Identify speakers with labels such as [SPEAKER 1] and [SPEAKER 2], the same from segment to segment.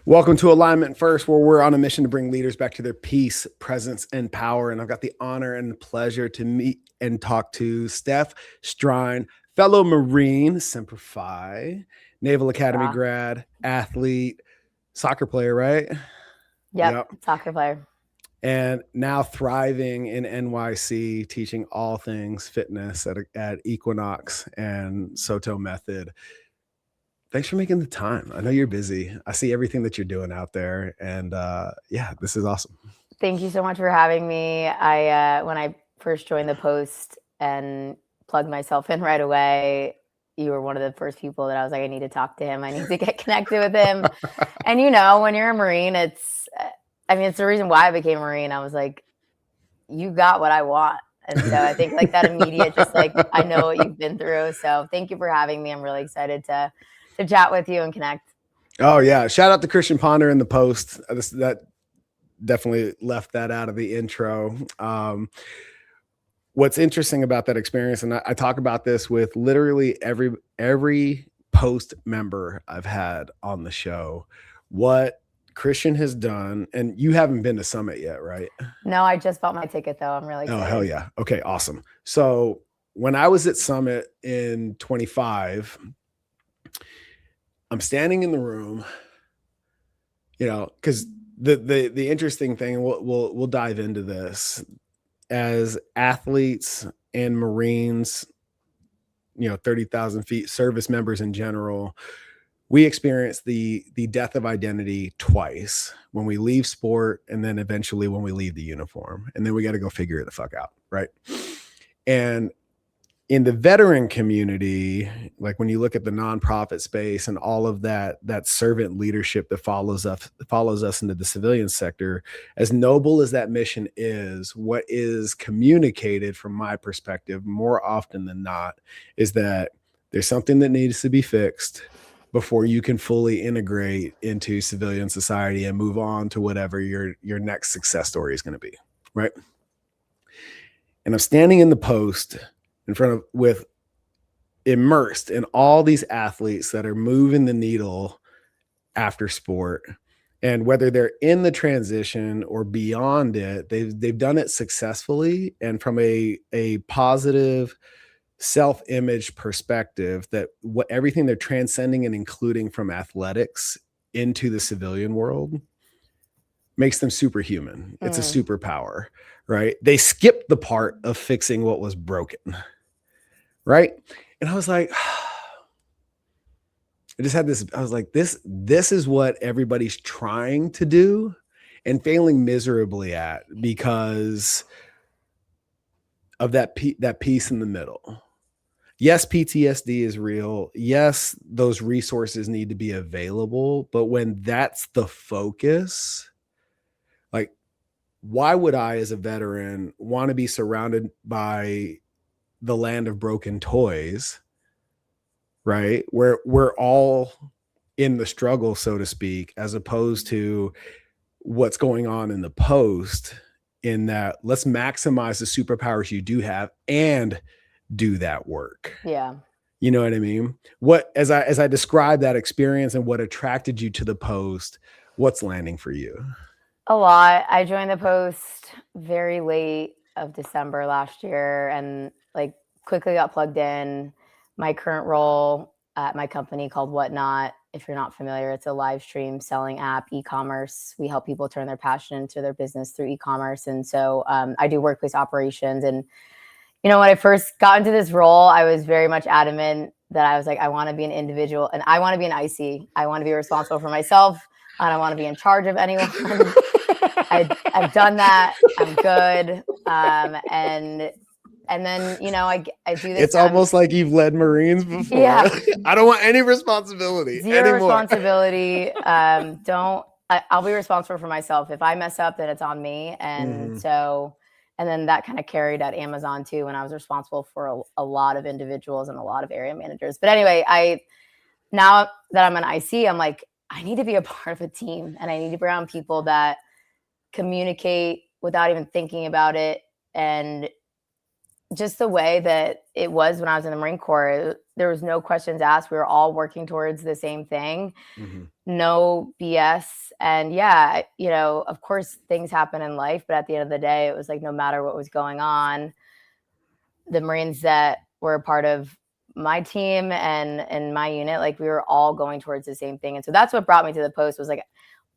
[SPEAKER 1] Welcome to Alignment First, where we're on a mission to bring leaders back to their peace, presence, and power. And I've got the honor and pleasure to meet and talk to Steph Strine, fellow Marine, Semper Fi, Naval Academy grad, athlete, soccer player, right?
[SPEAKER 2] Yep. Soccer player.
[SPEAKER 1] And now thriving in NYC, teaching all things fitness at Equinox and Soto Method. Thanks for making the time. I know you're busy. I see everything that you're doing out there. And yeah, this is awesome.
[SPEAKER 2] Thank you so much for having me. When I first joined the Post and plugged myself in right away, you were one of the first people that I was like, I need to talk to him. I need to get connected with him. And you know, when you're a Marine, it's the reason why I became a Marine. I was like, you got what I want. And so I think like that immediate, just like, I know what you've been through. So thank you for having me. I'm really excited to chat with you and connect.
[SPEAKER 1] Oh yeah. Shout out to Christian Ponder in the Post. That definitely left that out of the intro. What's interesting about that experience, and I talk about this with literally every Post member I've had on the show, what Christian has done, and you haven't been to Summit yet, right?
[SPEAKER 2] No, I just bought my ticket though. I'm really excited.
[SPEAKER 1] Oh, hell yeah. Okay, awesome. So when I was at Summit in 25, I'm standing in the room, you know, because the interesting thing, we'll dive into this, as athletes and Marines, you know, 30,000 feet, service members in general, we experience the death of identity twice: when we leave sport, and then eventually when we leave the uniform, and then we got to go figure it the fuck out, right? And in the veteran community, like when you look at the nonprofit space and all of that servant leadership that follows us into the civilian sector, as noble as that mission is, what is communicated from my perspective more often than not is that there's something that needs to be fixed before you can fully integrate into civilian society and move on to whatever your next success story is going to be, right? And I'm standing in the Post in front of, with immersed in all these athletes that are moving the needle after sport, and whether they're in the transition or beyond it, they've done it successfully, and from a positive self-image perspective, that what everything they're transcending and including from athletics into the civilian world makes them superhuman. It's a superpower, right? They skipped the part of fixing what was broken, right? And I was like, I just had this, I was like, this is what everybody's trying to do and failing miserably at, because of that piece in the middle. Yes, PTSD is real. Yes, those resources need to be available. But when that's the focus, like, why would I, as a veteran, want to be surrounded by the land of broken toys, right? Where we're all in the struggle, so to speak, as opposed to what's going on in the Post, in that let's maximize the superpowers you do have and do that work.
[SPEAKER 2] Yeah.
[SPEAKER 1] You know what I mean? What, as I describe that experience and what attracted you to the Post, what's landing for you?
[SPEAKER 2] A lot. I joined the Post very late of December last year, and like quickly got plugged in. My current role at my company called Whatnot, if you're not familiar, it's a live stream selling app, e-commerce. We help people turn their passion into their business through e-commerce. And so I do workplace operations. And, you know, when I first got into this role, I was very much adamant that I was like, I want to be an individual and I want to be an IC. I want to be responsible for myself. I don't want to be in charge of anyone. I've done that. I'm good. And then, you know, I do this.
[SPEAKER 1] It's almost like you've led Marines before.
[SPEAKER 2] Yeah.
[SPEAKER 1] I don't want any responsibility.
[SPEAKER 2] Zero responsibility. I'll be responsible for myself. If I mess up, then it's on me. And so, and then that kind of carried at Amazon too, when I was responsible for a lot of individuals and a lot of area managers. But anyway, now that I'm an IC, I'm like, I need to be a part of a team, and I need to be around people that communicate without even thinking about it, and just the way that it was when I was in the Marine Corps, there was no questions asked. We were all working towards the same thing, no BS. And yeah, of course things happen in life, but at the end of the day, it was like, no matter what was going on, the Marines that were a part of my team and my unit, like we were all going towards the same thing. And so that's what brought me to the post was like,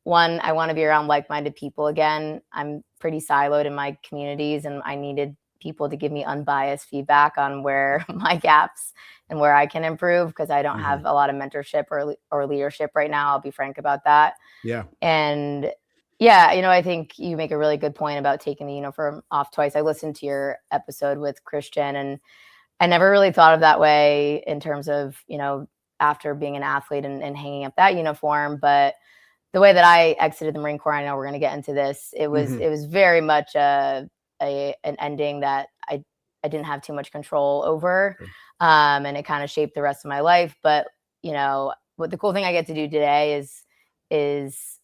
[SPEAKER 2] one, I want to be around like-minded people again. I'm pretty siloed in my communities and I needed people to give me unbiased feedback on where my gaps and where I can improve because I don't have a lot of mentorship or leadership right now. I'll be frank about that.
[SPEAKER 1] Yeah.
[SPEAKER 2] And yeah, I think you make a really good point about taking the uniform off twice. I listened to your episode with Christian and I never really thought of that way in terms of, after being an athlete and hanging up that uniform. But the way that I exited the Marine Corps, I know we're going to get into this. It was very much an ending that I didn't have too much control over, and it kind of shaped the rest of my life. But what the cool thing I get to do today is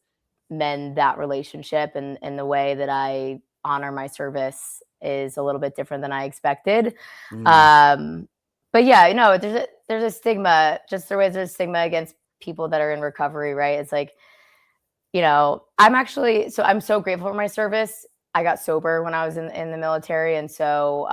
[SPEAKER 2] mend that relationship, and the way that I honor my service is a little bit different than I expected. But yeah, there's a stigma, just the way there's a stigma against people that are in recovery, right? It's like, I'm so grateful for my service. I got sober when I was in the military. And so,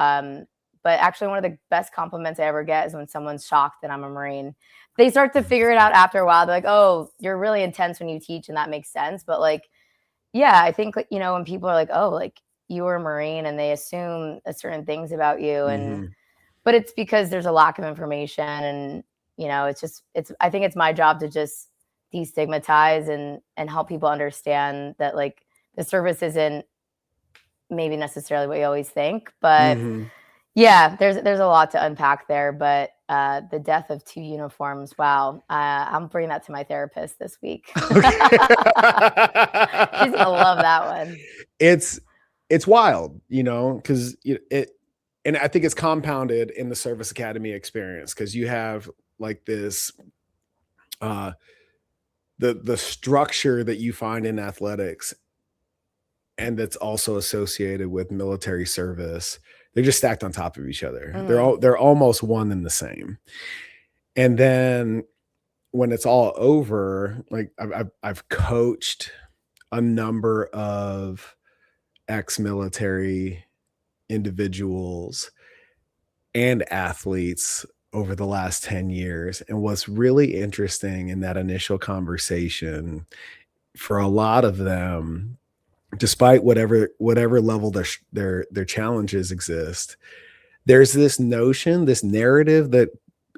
[SPEAKER 2] but actually one of the best compliments I ever get is when someone's shocked that I'm a Marine. They start to figure it out after a while. They're like, oh, you're really intense when you teach. And that makes sense. But like, yeah, I think, when people are like, oh, like you were a Marine and they assume certain things about you. But it's because there's a lack of information and, I think it's my job to just destigmatize and help people understand that like the service isn't maybe necessarily what you always think, but yeah, there's a lot to unpack there. But the death of 2 uniforms, wow, I'm bringing that to my therapist this week. She's gonna love that one.
[SPEAKER 1] It's wild, because and I think it's compounded in the service academy experience because you have like this the structure that you find in athletics and that's also associated with military service. They're just stacked on top of each other. They're almost one and the same. And then when it's all over, like I've coached a number of ex-military individuals and athletes over the last 10 years. And what's really interesting in that initial conversation for a lot of them, despite whatever level their challenges exist, there's this notion, this narrative that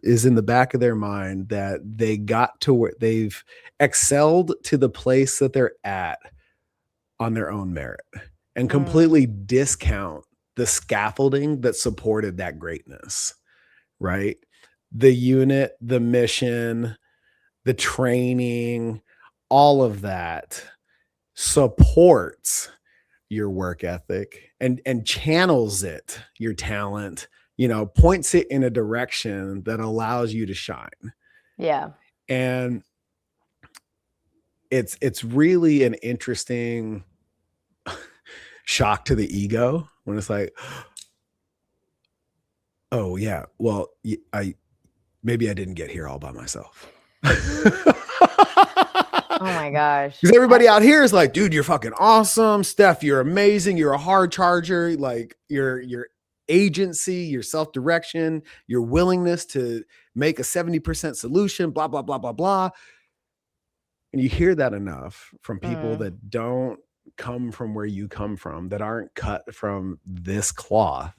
[SPEAKER 1] is in the back of their mind that they got to where they've excelled to the place that they're at on their own merit and completely discount the scaffolding that supported that greatness, right? The unit, the mission, the training, all of that supports your work ethic and channels it, your talent, points it in a direction that allows you to shine.
[SPEAKER 2] Yeah.
[SPEAKER 1] And it's really an interesting shock to the ego when it's like, oh yeah, well, maybe I didn't get here all by myself.
[SPEAKER 2] Oh my gosh.
[SPEAKER 1] Because everybody out here is like, dude, you're fucking awesome. Steph, you're amazing. You're a hard charger. Like your agency, your self-direction, your willingness to make a 70% solution, blah, blah, blah, blah, blah. And you hear that enough from people that don't come from where you come from, that aren't cut from this cloth.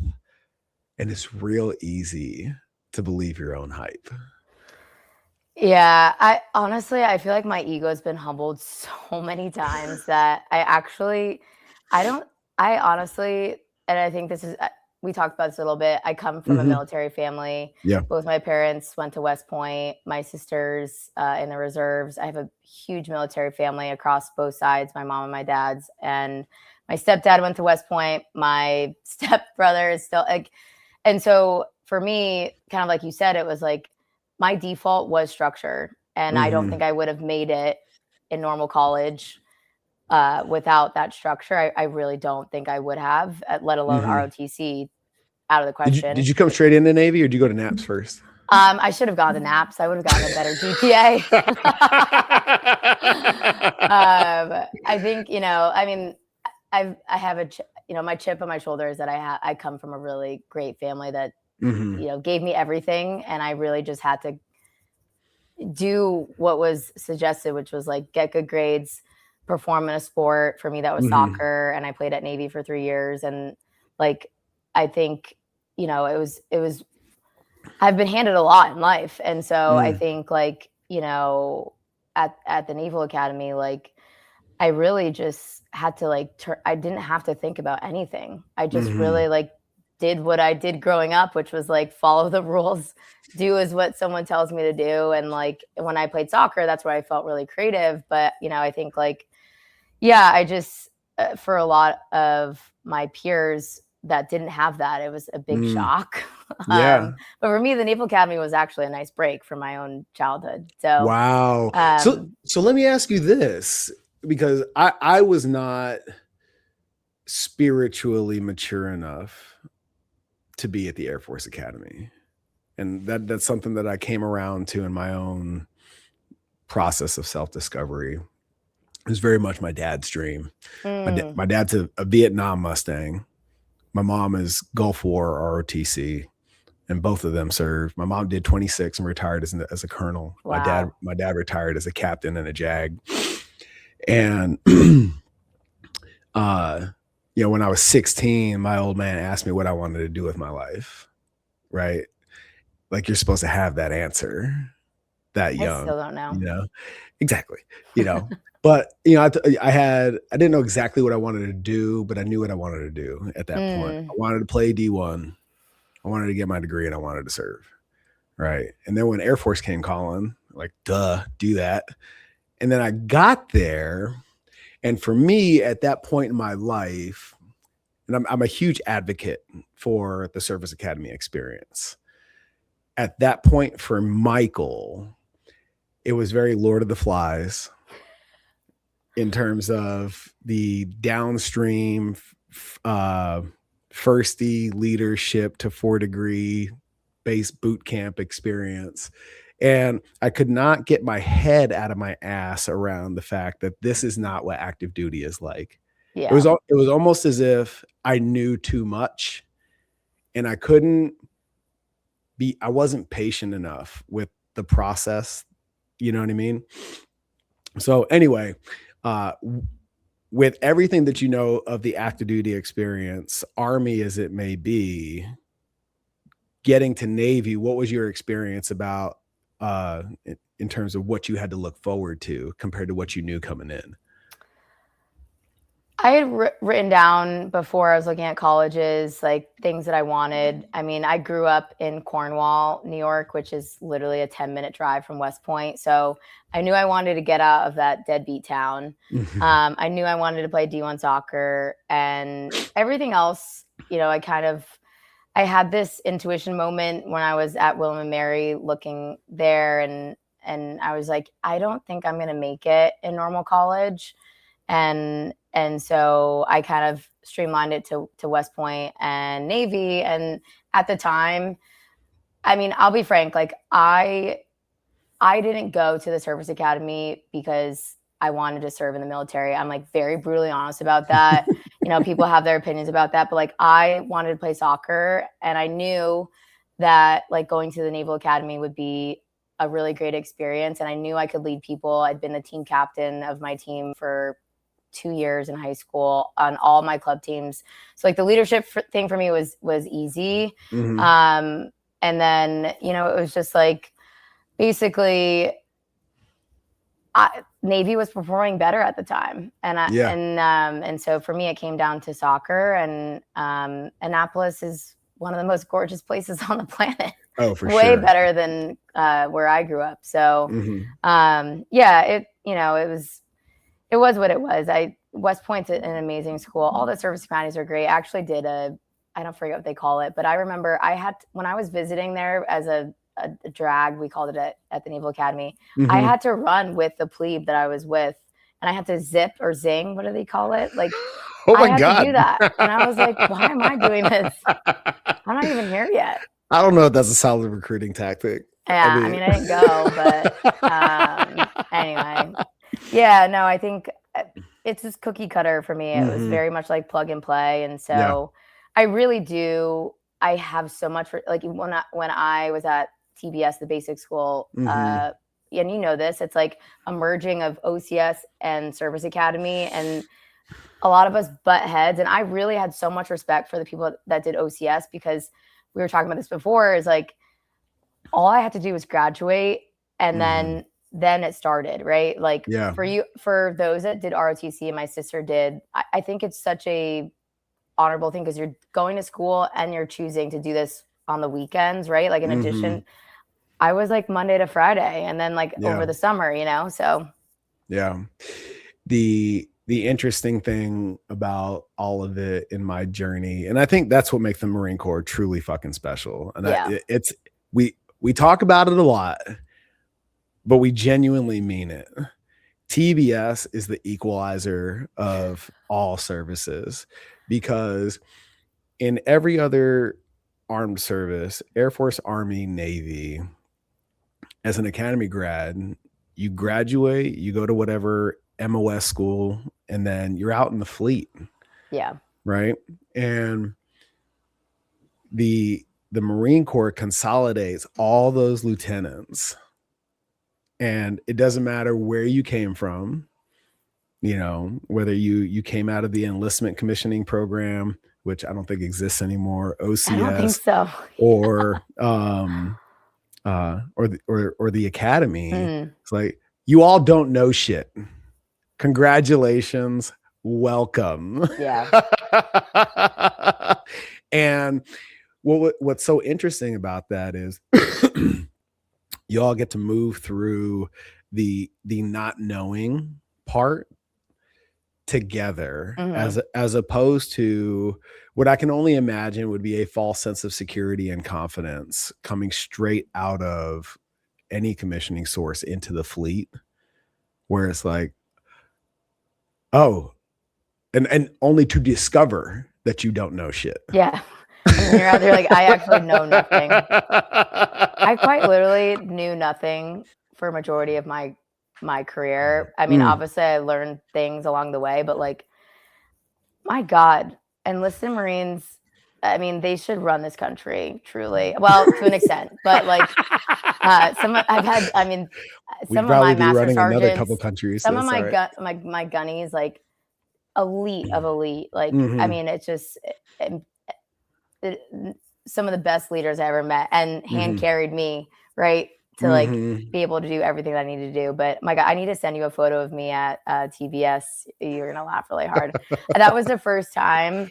[SPEAKER 1] And it's real easy to believe your own hype.
[SPEAKER 2] Yeah, I feel like my ego has been humbled so many times that I honestly, and I think this is, we talked about this a little bit. I come from a military family.
[SPEAKER 1] Yeah.
[SPEAKER 2] Both my parents went to West Point, my sisters in the reserves. I have a huge military family across both sides, my mom and my dad's. And my stepdad went to West Point. My stepbrother is still like, and so for me, kind of like you said, it was like, my default was structure. And I don't think I would have made it in normal college without that structure. I really don't think I would have, let alone ROTC. out of the question.
[SPEAKER 1] Did you come straight into Navy, or did you go to NAPS first?
[SPEAKER 2] I should have gone to NAPS. I would have gotten a better GPA. I think, I mean, I have my chip on my shoulder is that I come from a really great family that, gave me everything. And I really just had to do what was suggested, which was like get good grades, perform in a sport. For me, that was soccer. And I played at Navy for 3 years. And like, I think, it was, I've been handed a lot in life. And so I think like, at the Naval Academy, like I really just had to like, I didn't have to think about anything. I just really like did what I did growing up, which was like follow the rules, do as what someone tells me to do. And like when I played soccer, that's where I felt really creative. But, I think like, yeah, I just, for a lot of my peers that didn't have that, it was a big shock.
[SPEAKER 1] Yeah.
[SPEAKER 2] But for me, the Naval Academy was actually a nice break from my own childhood. So,
[SPEAKER 1] wow. So let me ask you this, because I was not spiritually mature enough to be at the Air Force Academy. And that's something that I came around to in my own process of self-discovery. It was very much my dad's dream. My dad's a Vietnam Mustang. My mom is Gulf War ROTC, and both of them served. My mom did 26 and retired as a colonel.
[SPEAKER 2] Wow.
[SPEAKER 1] My dad retired as a captain in a JAG. And when I was 16, my old man asked me what I wanted to do with my life. Right? Like, you're supposed to have that answer that young.
[SPEAKER 2] I still don't know.
[SPEAKER 1] Exactly. But I didn't know exactly what I wanted to do, but I knew what I wanted to do at that point. I wanted to play D1. I wanted to get my degree, and I wanted to serve. Right. And then when Air Force came calling, like, duh, do that. And then I got there. And for me at that point in my life, and I'm a huge advocate for the Service Academy experience. At that point for Michael, it was very Lord of the Flies in terms of the downstream firstie leadership to 4-degree base boot camp experience. And I could not get my head out of my ass around the fact that this is not what active duty is like.
[SPEAKER 2] Yeah.
[SPEAKER 1] It was almost as if I knew too much, and I wasn't patient enough with the process. You know what I mean? So anyway, with everything that you know of the active duty experience, Army as it may be, getting to Navy, what was your experience about in terms of what you had to look forward to compared to what you knew coming in?
[SPEAKER 2] I had written down before I was looking at colleges, like things that I wanted. I mean, I grew up in Cornwall, New York, which is literally a 10-minute drive from West Point. So I knew I wanted to get out of that deadbeat town. I knew I wanted to play D1 soccer, and everything else, I had this intuition moment when I was at William and Mary looking there, and I was like, I don't think I'm going to make it in normal college. And so I kind of streamlined it to West Point and Navy. And at the time, I mean, I'll be frank, like I didn't go to the Service Academy because I wanted to serve in the military. I'm like very brutally honest about that. People have their opinions about that, but like I wanted to play soccer, and I knew that like going to the Naval Academy would be a really great experience. And I knew I could lead people. I'd been the team captain of my team for 2 years in high school on all my club teams. So like the leadership thing for me was easy. And then, it was just like, basically Navy was performing better at the time. And so for me, it came down to soccer, and Annapolis is one of the most gorgeous places on the planet.
[SPEAKER 1] Oh, for
[SPEAKER 2] Way
[SPEAKER 1] sure.
[SPEAKER 2] better than where I grew up. So it was what it was. West Point's an amazing school. All the service academies are great. I actually did I don't forget what they call it, but I remember when I was visiting there as a drag, we called it at the Naval Academy. I had to run with the plebe that I was with, and I had to zip or zing. What do they call it? Like
[SPEAKER 1] Oh
[SPEAKER 2] I
[SPEAKER 1] my
[SPEAKER 2] had to do
[SPEAKER 1] God.
[SPEAKER 2] that. And I was like, why am I doing this? I'm not even here yet.
[SPEAKER 1] I don't know if that's a solid recruiting tactic.
[SPEAKER 2] Yeah, I mean, I didn't go, but anyway. Yeah, no, I think it's just cookie cutter for me. It was
[SPEAKER 1] Mhm.
[SPEAKER 2] very much like plug and play, and
[SPEAKER 1] Yeah.
[SPEAKER 2] so I really do. I have so much for like when I was at TBS, the basic school,
[SPEAKER 1] Mhm.
[SPEAKER 2] and you know this, it's like a merging of OCS and Service Academy, and a lot of us butt heads. And I really had so much respect for the people that did OCS because we were talking about this before. Is like all I had to do was graduate, and
[SPEAKER 1] Mhm.
[SPEAKER 2] then it started, right? Like
[SPEAKER 1] Yeah.
[SPEAKER 2] for those that did ROTC and my sister did, I think it's such a honorable thing because you're going to school and you're choosing to do this on the weekends, right? Like in
[SPEAKER 1] Mhm.
[SPEAKER 2] addition, I was like Monday to Friday and then like
[SPEAKER 1] Yeah.
[SPEAKER 2] over the summer, so
[SPEAKER 1] Yeah. The interesting thing about all of it in my journey, and I think that's what makes the Marine Corps truly fucking special. And
[SPEAKER 2] yeah.
[SPEAKER 1] it's we talk about it a lot, but we genuinely mean it. TBS is the equalizer of all services because in every other armed service, Air Force, Army, Navy, as an academy grad, you graduate, you go to whatever MOS school, and then you're out in the fleet,
[SPEAKER 2] Yeah.
[SPEAKER 1] right? And the Marine Corps consolidates all those lieutenants, and it doesn't matter where you came from, whether you came out of the enlistment commissioning program, which I don't think exists anymore,
[SPEAKER 2] I don't think
[SPEAKER 1] OCS,
[SPEAKER 2] so.
[SPEAKER 1] or or the academy.
[SPEAKER 2] Mm,
[SPEAKER 1] It's like you all don't know shit. Congratulations, welcome.
[SPEAKER 2] yeah.
[SPEAKER 1] And what's so interesting about that is you all get to move through the not knowing part together
[SPEAKER 2] Hmm.
[SPEAKER 1] as opposed to what I can only imagine would be a false sense of security and confidence coming straight out of any commissioning source into the fleet, where it's like, oh, and only to discover that you don't know shit.
[SPEAKER 2] Yeah. And then you're out there like, I actually know nothing. I quite literally knew nothing for a majority of my career. I mean,
[SPEAKER 1] Mm.
[SPEAKER 2] obviously I learned things along the way, but like, my God, enlisted Marines, I mean, they should run this country truly. Well, to an extent, but like I've had, I mean,
[SPEAKER 1] We'd
[SPEAKER 2] some of my
[SPEAKER 1] probably be
[SPEAKER 2] master
[SPEAKER 1] running another couple
[SPEAKER 2] sergeants,
[SPEAKER 1] countries.
[SPEAKER 2] some of
[SPEAKER 1] That's
[SPEAKER 2] my
[SPEAKER 1] all right.
[SPEAKER 2] my gunnies, like elite of elite. Like, I
[SPEAKER 1] Mhm.
[SPEAKER 2] mean, it's just it, some of the best leaders I ever met and hand
[SPEAKER 1] Mhm.
[SPEAKER 2] carried me, right, to like
[SPEAKER 1] Mhm.
[SPEAKER 2] be able to do everything that I need to do. But my God, I need to send you a photo of me at TBS. You're gonna laugh really hard. That was the first time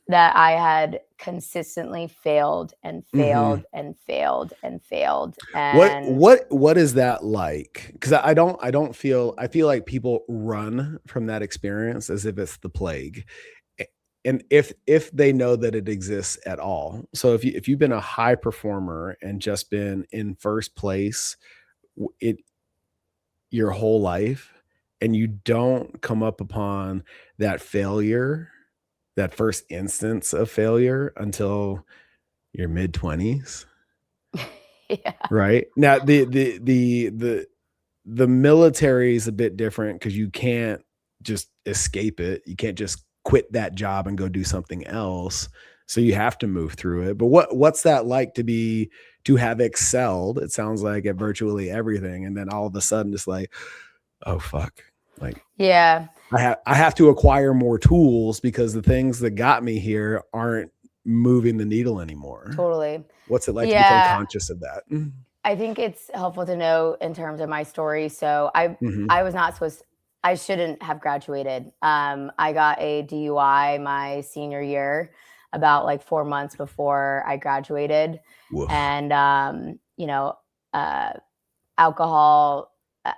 [SPEAKER 2] that I had consistently failed and
[SPEAKER 1] Mhm.
[SPEAKER 2] failed and failed and failed.
[SPEAKER 1] What
[SPEAKER 2] And
[SPEAKER 1] what what is that like? Because I don't feel I feel like people run from that experience as if it's the plague. And if they know that it exists at all. So if you've been a high performer and just been in first place it your whole life and you don't come up upon that failure, that first instance of failure until your mid 20s,
[SPEAKER 2] yeah,
[SPEAKER 1] right? Now the military is a bit different because you can't just escape it. You can't just quit that job and go do something else. So you have to move through it. But what's that like to have excelled? It sounds like at virtually everything, and then all of a sudden it's like, oh fuck, like
[SPEAKER 2] yeah,
[SPEAKER 1] I have to acquire more tools because the things that got me here aren't moving the needle anymore.
[SPEAKER 2] totally.
[SPEAKER 1] What's it like to become
[SPEAKER 2] Yeah,
[SPEAKER 1] conscious of that?
[SPEAKER 2] I think it's helpful to know in terms of my story. So
[SPEAKER 1] Mhm.
[SPEAKER 2] I was not supposed I shouldn't have graduated. I got a DUI my senior year, about like 4 months before I graduated,
[SPEAKER 1] Woof.
[SPEAKER 2] and uh, alcohol.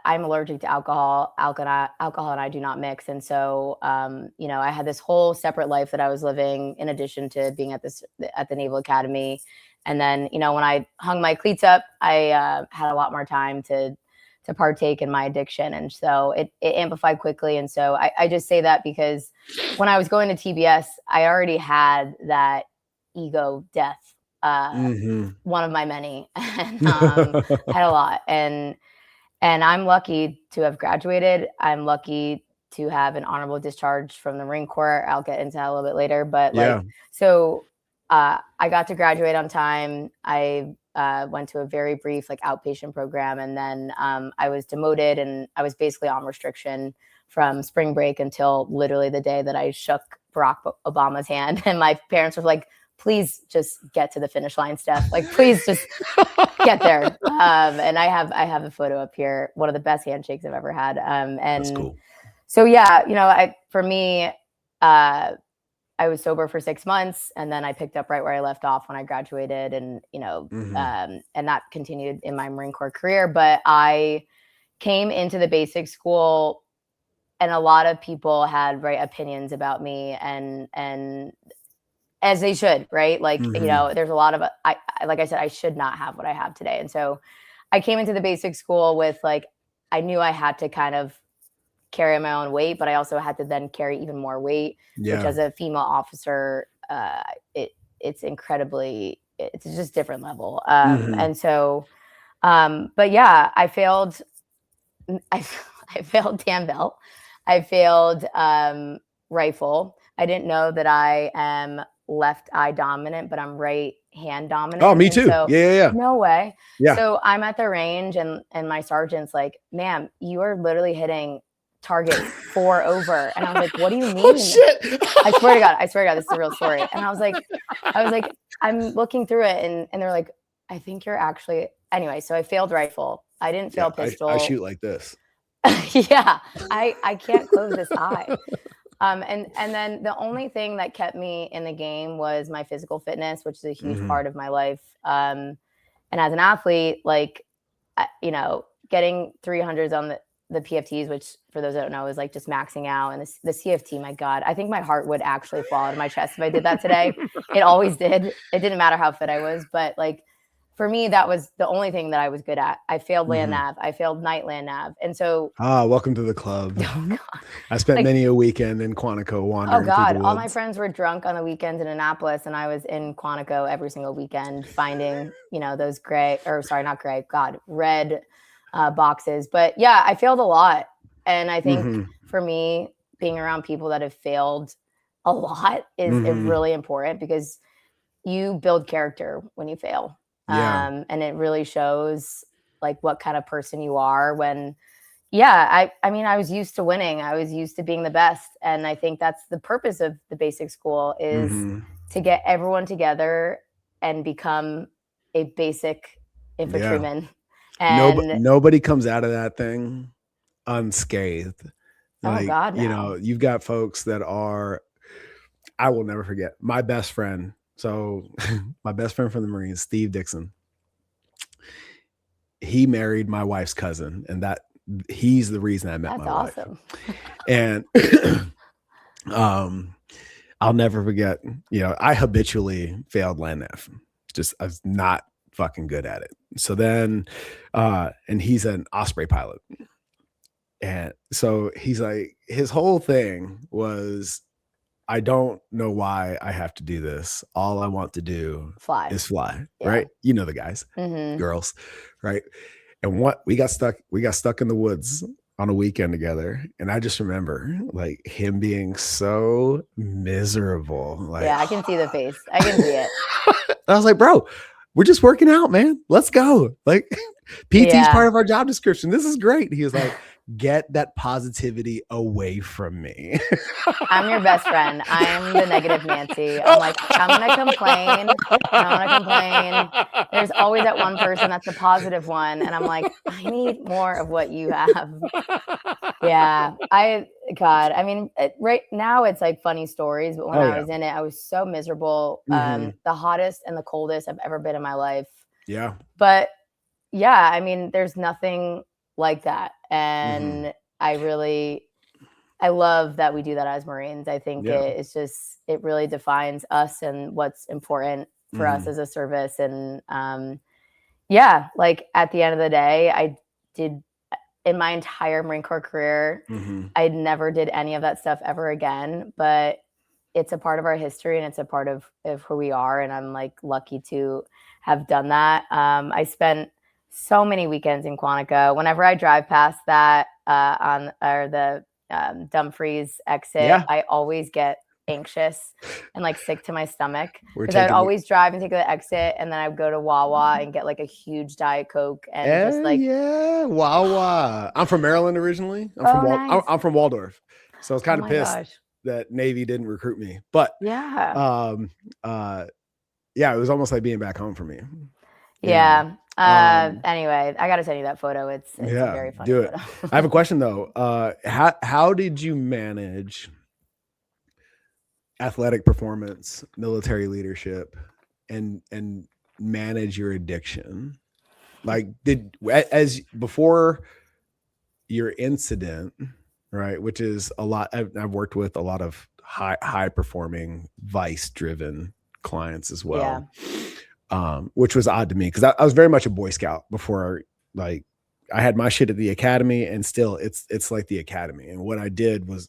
[SPEAKER 2] I'm allergic to alcohol. Alcohol and I do not mix, and so I had this whole separate life that I was living in addition to being at the Naval Academy. And then when I hung my cleats up, I had a lot more time to to partake in my addiction. And so it amplified quickly. And so I just say that because when I was going to TBS, I already had that ego death, one of my many, and I had a lot. And I'm lucky to have graduated. I'm lucky to have an honorable discharge from the Marine Corps. I'll get into that a little bit later. But I got to graduate on time. I went to a very brief outpatient program, and then I was demoted, and I was basically on restriction from spring break until literally the day that I shook Barack Obama's hand. And my parents were like, please just get to the finish line, Steph. Please just get there. And I have a photo up here, one of the best handshakes I've ever had. And
[SPEAKER 1] that's cool.
[SPEAKER 2] So yeah, for me, I was sober for 6 months, and then I picked up right where I left off when I graduated, and and that continued in my Marine Corps career. But I came into the basic school, and a lot of people had opinions about me, and as they should, right? There's a lot of like I said, I should not have what I have today, and so I came into the basic school with I knew I had to kind of carry my own weight, but I also had to then carry even more weight, which as a female officer, it's just different level. And so, but yeah, I failed Danville. I failed rifle. I didn't know that I am left eye dominant, but I'm right hand dominant.
[SPEAKER 1] Oh, me too.
[SPEAKER 2] So,
[SPEAKER 1] yeah.
[SPEAKER 2] No way.
[SPEAKER 1] Yeah.
[SPEAKER 2] So I'm at the range, and my sergeant's like, ma'am, you are literally hitting target 4 over. And I was like, what do you mean?
[SPEAKER 1] Oh, shit.
[SPEAKER 2] I swear to God, this is a real story. And I was like, I'm looking through it, and they're like, I think you're actually, anyway. So I failed rifle. I didn't fail pistol.
[SPEAKER 1] I shoot like this.
[SPEAKER 2] Yeah, I can't close this eye. And then the only thing that kept me in the game was my physical fitness, which is a huge part of my life. And as an athlete, getting 300s on the PFTs, which for those that don't know is just maxing out, and the CFT, my God, I think my heart would actually fall out of my chest if I did that today. It always did. It didn't matter how fit I was, but for me, that was the only thing that I was good at. I failed land nav. I failed night land nav. And so,
[SPEAKER 1] welcome to the club.
[SPEAKER 2] Oh God.
[SPEAKER 1] I spent many a weekend in Quantico wandering.
[SPEAKER 2] Oh God,
[SPEAKER 1] through the woods.
[SPEAKER 2] All my friends were drunk on the weekends in Annapolis, and I was in Quantico every single weekend finding, those red boxes. But yeah, I failed a lot. And I think for me, being around people that have failed a lot is really important, because you build character when you fail. And it really shows what kind of person you are when, I was used to winning. I was used to being the best. And I think that's the purpose of the basic school, is to get everyone together and become a basic infantryman. And
[SPEAKER 1] nobody comes out of that thing unscathed.
[SPEAKER 2] Oh God, no.
[SPEAKER 1] You've got folks that are, I will never forget, my best friend. So my best friend from the Marines, Steve Dixon, he married my wife's cousin, and he's the reason I met my wife.
[SPEAKER 2] That's awesome.
[SPEAKER 1] And I'll never forget, I habitually failed land nav. I was not fucking good at it. So then, and he's an Osprey pilot. And so he's like, his whole thing was, I don't know why I have to do this. All I want to do is fly, right? The guys, girls, right? And we got stuck in the woods on a weekend together. And I just remember him being so miserable.
[SPEAKER 2] I can see the face. I can see it.
[SPEAKER 1] I was like, bro, we're just working out, man. Let's go. PT's part of our job description. This is great. He was like, get that positivity away from me.
[SPEAKER 2] I'm your best friend. I'm the negative Nancy. I'm like, I'm gonna complain. There's always that one person that's the positive one, and I'm like, I need more of what you have. Yeah, right now it's funny stories, but when I was in it, I was so miserable. The hottest and the coldest I've ever been in my life.
[SPEAKER 1] Yeah.
[SPEAKER 2] But yeah, there's nothing like that. And I love that we do that as Marines. I think it really defines us and what's important for us as a service. And at the end of the day, in my entire Marine Corps career. I never did any of that stuff ever again, but it's a part of our history and it's a part of who we are. And I'm like lucky to have done that. I spent so many weekends in Quantico. Whenever I drive past that the Dumfries exit, I always get anxious and like sick to my stomach because I would always drive and take the exit, and then I would go to Wawa and get like a huge Diet Coke and just like
[SPEAKER 1] Wawa. I'm from Maryland originally. I'm from Waldorf, so I was kind of pissed that Navy didn't recruit me. But it was almost like being back home for me.
[SPEAKER 2] Anyway, I got to send you that photo. It's a very funny photo.
[SPEAKER 1] I have a question though. How did you manage athletic performance, military leadership, and manage your addiction? Like, as before your incident, right? Which is a lot. I've worked with a lot of high performing vice driven clients as well. Which was odd to me because I was very much a Boy Scout before. Like, I had my shit at the academy, and still it's like the academy. And what I did was,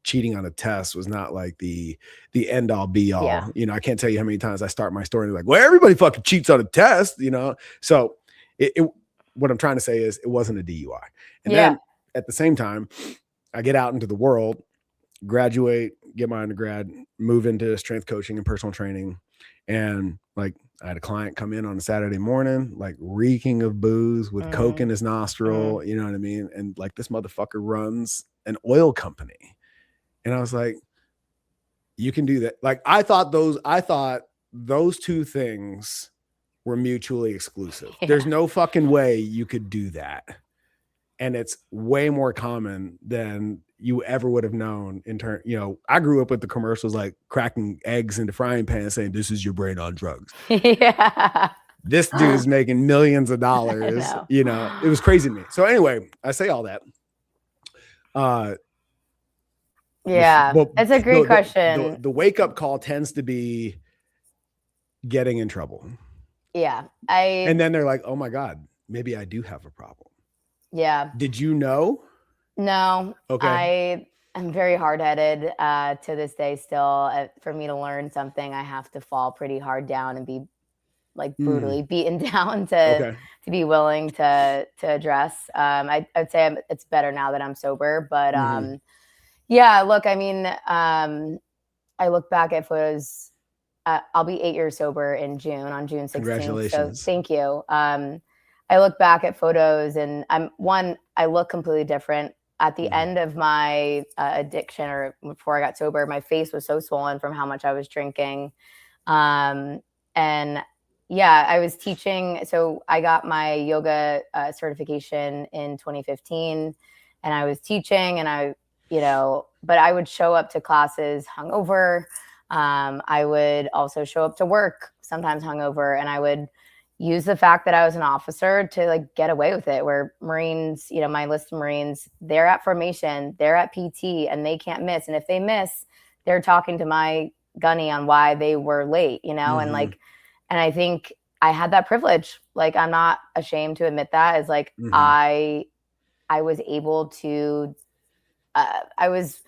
[SPEAKER 1] cheating on a test was not like the end all be all. I can't tell you how many times I start my story and like, well, everybody fucking cheats on a test, So what I'm trying to say is it wasn't a DUI. And then at the same time, I get out into the world, graduate, get my undergrad, move into strength coaching and personal training. And like, I had a client come in on a Saturday morning, like reeking of booze with coke in his nostril, you know what I mean? And like, this motherfucker runs an oil company. And I was like, you can do that. Like, I thought those two things were mutually exclusive. There's no fucking way you could do that. And it's way more common than you ever would have known in turn. I grew up with the commercials, like cracking eggs into frying pans saying, this is your brain on drugs. This dude's making millions of dollars. It was crazy to me. So anyway, I say all that.
[SPEAKER 2] It's a great question.
[SPEAKER 1] The wake up call tends to be getting in trouble. And then they're like, oh my God, maybe I do have a problem. Did you know?
[SPEAKER 2] No. Okay. I'm very hard-headed to this day still. For me to learn something, I have to fall pretty hard down and be like brutally beaten down to be willing to address. I'd say it's better now that I'm sober. But look, I mean, I look back at photos. I'll be 8 years sober in June, on June 16th.
[SPEAKER 1] Congratulations.
[SPEAKER 2] So thank you. I look back at photos and I look completely different. At the end of my addiction, or before I got sober, my face was so swollen from how much I was drinking. And I was teaching. So I got my yoga certification in 2015, and I was teaching, and but I would show up to classes hungover. I would also show up to work sometimes hungover, and I would use the fact that I was an officer to like get away with it, where Marines, my list of Marines, they're at formation, they're at PT, and they can't miss. And if they miss, they're talking to my gunny on why they were late, and I think I had that privilege. Like, I'm not ashamed to admit that. Is like, I was able to, I was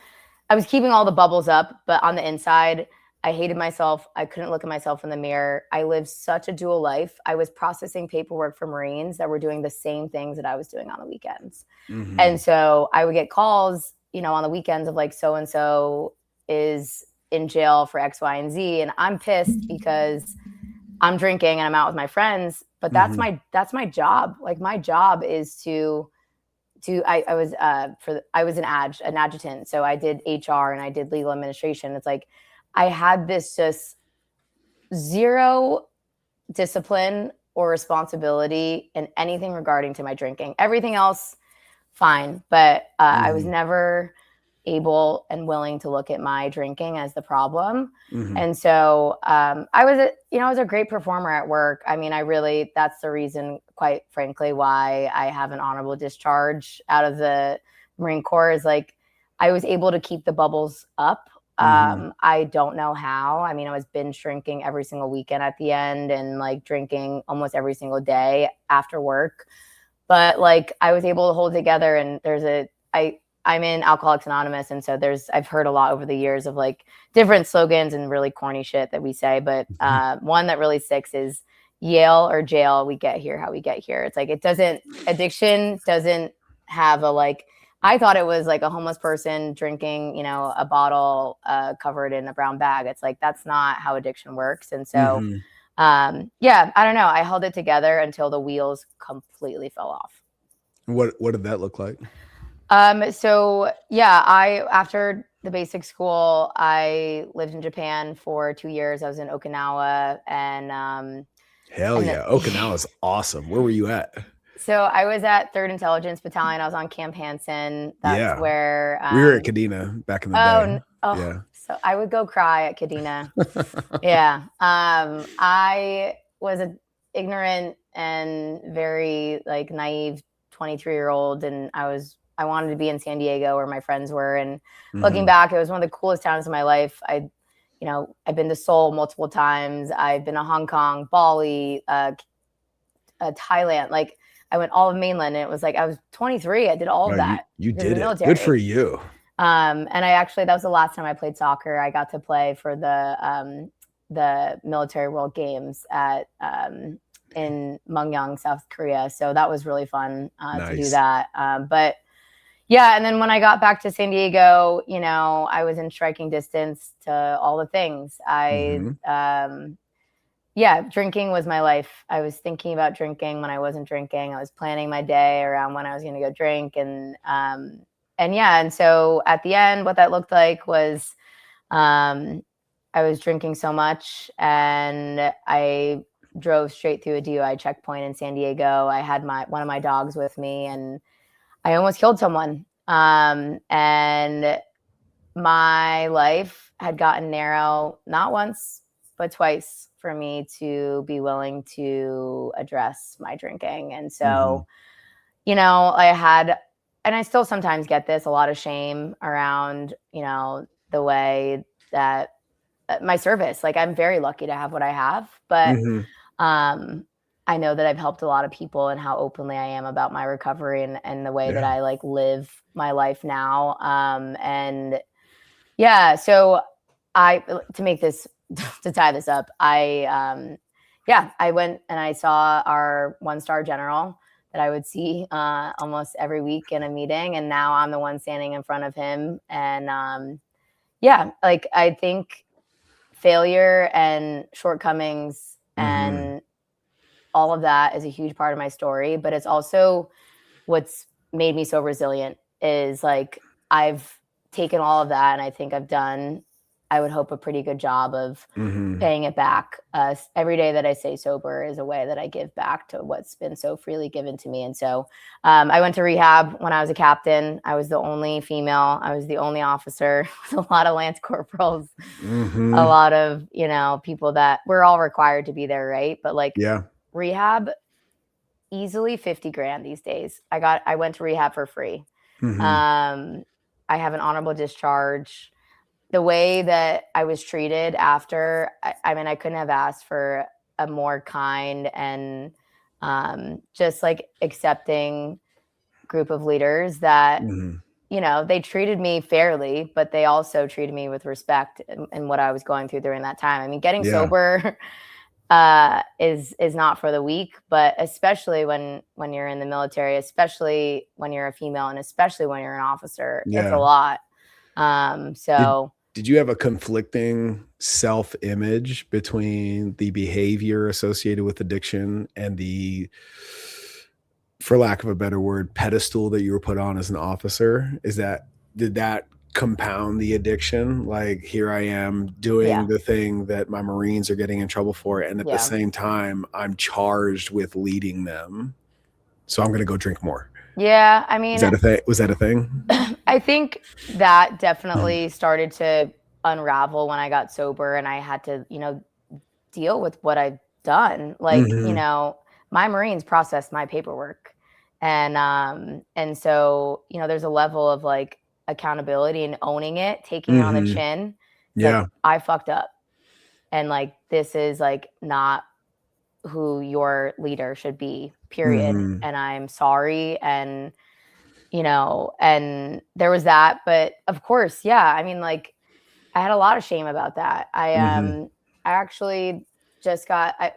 [SPEAKER 2] keeping all the bubbles up, but on the inside, I hated myself. I couldn't look at myself in the mirror. I lived such a dual life. I was processing paperwork for Marines that were doing the same things that I was doing on the weekends. And so I would get calls, on the weekends of like, so-and-so is in jail for X, Y, and Z. And I'm pissed because I'm drinking and I'm out with my friends, but that's my job. Like, my job is I was an adjutant. So I did HR and I did legal administration. It's like, I had this just zero discipline or responsibility in anything regarding to my drinking. Everything else, fine. But I was never able and willing to look at my drinking as the problem. And so I was a great performer at work. I mean, that's the reason, quite frankly, why I have an honorable discharge out of the Marine Corps, is like, I was able to keep the bubbles up. I don't know how. I mean, I was binge drinking every single weekend at the end, and like drinking almost every single day after work. but like I was able to hold together. And I'm in Alcoholics Anonymous, and so I've heard a lot over the years of like different slogans and really corny shit that we say, but one that really sticks is Yale or jail, we get here how we get here. It's like addiction doesn't have a like. I thought it was like a homeless person drinking, a bottle covered in a brown bag. It's like that's not how addiction works. And so yeah, I don't know. I held it together until the wheels completely fell off.
[SPEAKER 1] What did that look like?
[SPEAKER 2] So yeah, after the basic school, I lived in Japan for 2 years. I was in Okinawa, and
[SPEAKER 1] hell yeah, Okinawa is awesome. Where were you at?
[SPEAKER 2] So I was at 3rd Intelligence Battalion. I was on Camp Hansen. That's where
[SPEAKER 1] we were at Kadena back in the day.
[SPEAKER 2] Yeah. So I would go cry at Kadena. Yeah. I was an ignorant and very like naive 23-year-old, and I wanted to be in San Diego where my friends were. And looking back, it was one of the coolest towns of my life. I've been to Seoul multiple times. I've been to Hong Kong, Bali, Thailand. Like I went all of mainland, and it was like I was 23. I did all of that.
[SPEAKER 1] You did it. Good for you.
[SPEAKER 2] And that was the last time I played soccer. I got to play for the Military World Games in Myeongdong, South Korea. So that was really fun to do that. But yeah, and then when I got back to San Diego, I was in striking distance to all the things. Drinking was my life. I was thinking about drinking when I wasn't drinking. I was planning my day around when I was going to go drink. And so at the end, what that looked like was I was drinking so much, and I drove straight through a DUI checkpoint in San Diego. I had one of my dogs with me, and I almost killed someone. And my life had gotten narrow, not once, but twice, for me to be willing to address my drinking. And so, I had, and I still sometimes get this, a lot of shame around, the way that my service, like I'm very lucky to have what I have, but I know that I've helped a lot of people, and how openly I am about my recovery and the way that I like live my life now. So to tie this up, I went and I saw our 1-star general that I would see almost every week in a meeting. And now I'm the one standing in front of him. And I think failure and shortcomings and all of that is a huge part of my story, but it's also what's made me so resilient is like, I've taken all of that, and I think I've done, I would hope, a pretty good job of paying it back. Every day that I stay sober is a way that I give back to what's been so freely given to me. And so I went to rehab when I was a captain. I was the only female. I was the only officer. A lot of Lance Corporals, a lot of, people that we're all required to be there, right? But like rehab, easily 50 grand these days. I went to rehab for free. I have an honorable discharge. The way that I was treated after, I couldn't have asked for a more kind and just like accepting group of leaders that, they treated me fairly, but they also treated me with respect in what I was going through during that time. I mean, getting sober is not for the weak, but especially when you're in the military, especially when you're a female, and especially when you're an officer, it's a lot.
[SPEAKER 1] Did you have a conflicting self-image between the behavior associated with addiction and the, for lack of a better word, pedestal that you were put on as an officer? Did that compound the addiction? Like, here I am doing the thing that my Marines are getting in trouble for, and at the same time, I'm charged with leading them. So I'm going to go drink more.
[SPEAKER 2] Yeah, I mean,
[SPEAKER 1] was that a thing?
[SPEAKER 2] I think that definitely started to unravel when I got sober, and I had to, deal with what I've done. Like, my Marines processed my paperwork, and so, there's a level of like accountability and owning it, taking it on the chin. Like, I fucked up, and like, this is like not who your leader should be. period.
[SPEAKER 1] Mhm.
[SPEAKER 2] And I'm sorry. And, and there was that. But of course, yeah, I mean, like, I had a lot of shame about that.
[SPEAKER 1] Mhm.
[SPEAKER 2] I actually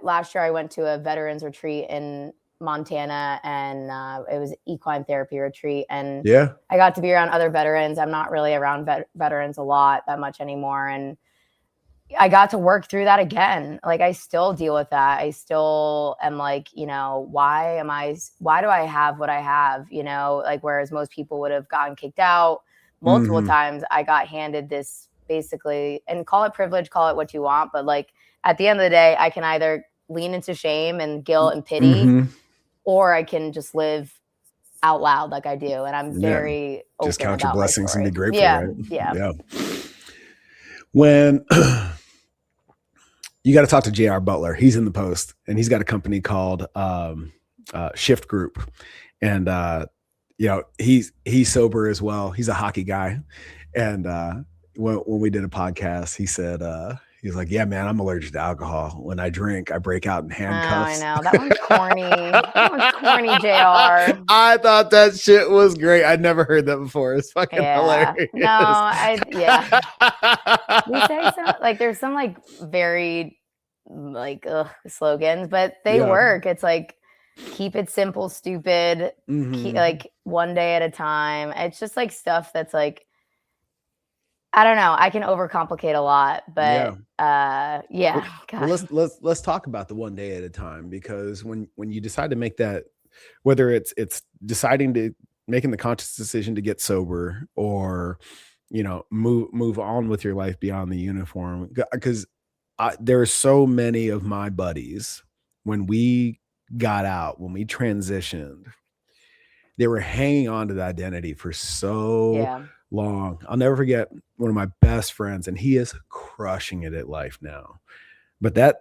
[SPEAKER 2] last year I went to a veterans retreat in Montana, and it was an equine therapy retreat, and
[SPEAKER 1] Yeah.
[SPEAKER 2] I got to be around other veterans. I'm not really around veterans a lot that much anymore, and I got to work through that again. Like, I still deal with that. I still am like, why do I have what I have? Like, whereas most people would have gotten kicked out multiple
[SPEAKER 1] Mhm.
[SPEAKER 2] times, I got handed this basically, and call it privilege, call it what you want. But like, at the end of the day, I can either lean into shame and guilt and pity,
[SPEAKER 1] Mhm.
[SPEAKER 2] or I can just live out loud like I do. And I'm
[SPEAKER 1] Yeah.
[SPEAKER 2] very
[SPEAKER 1] Just
[SPEAKER 2] open
[SPEAKER 1] count your
[SPEAKER 2] about my
[SPEAKER 1] blessings and be
[SPEAKER 2] story.
[SPEAKER 1] grateful,
[SPEAKER 2] Yeah.
[SPEAKER 1] right?
[SPEAKER 2] Yeah.
[SPEAKER 1] Yeah. When you got to talk to JR Butler, he's in the post, and he's got a company called Shift Group. And he's sober as well. He's a hockey guy. And when we did a podcast, he said he's like, yeah, man, I'm allergic to alcohol. When I drink, I break out in
[SPEAKER 2] Oh, I
[SPEAKER 1] handcuffs.
[SPEAKER 2] know. That one's corny. That one's corny, JR.
[SPEAKER 1] I thought that shit was great. I'd never heard that before. It's fucking
[SPEAKER 2] Yeah.
[SPEAKER 1] hilarious.
[SPEAKER 2] No, yeah. We say some, like, there's some like very like slogans, but they
[SPEAKER 1] Yeah.
[SPEAKER 2] work. It's like, keep it simple, stupid,
[SPEAKER 1] Mhm.
[SPEAKER 2] like one day at a time. It's just like stuff that's like, I don't know. I can overcomplicate a lot, but
[SPEAKER 1] Yeah.
[SPEAKER 2] yeah.
[SPEAKER 1] Well,
[SPEAKER 2] God.
[SPEAKER 1] let's talk about the one day at a time, because when you decide to make that, whether it's deciding to making the conscious decision to get sober, or move on with your life beyond the uniform, because there are so many of my buddies, when we got out, when we transitioned, they were hanging on to the identity for so
[SPEAKER 2] Yeah.
[SPEAKER 1] long. I'll never forget one of my best friends, and he is crushing it at life now. But I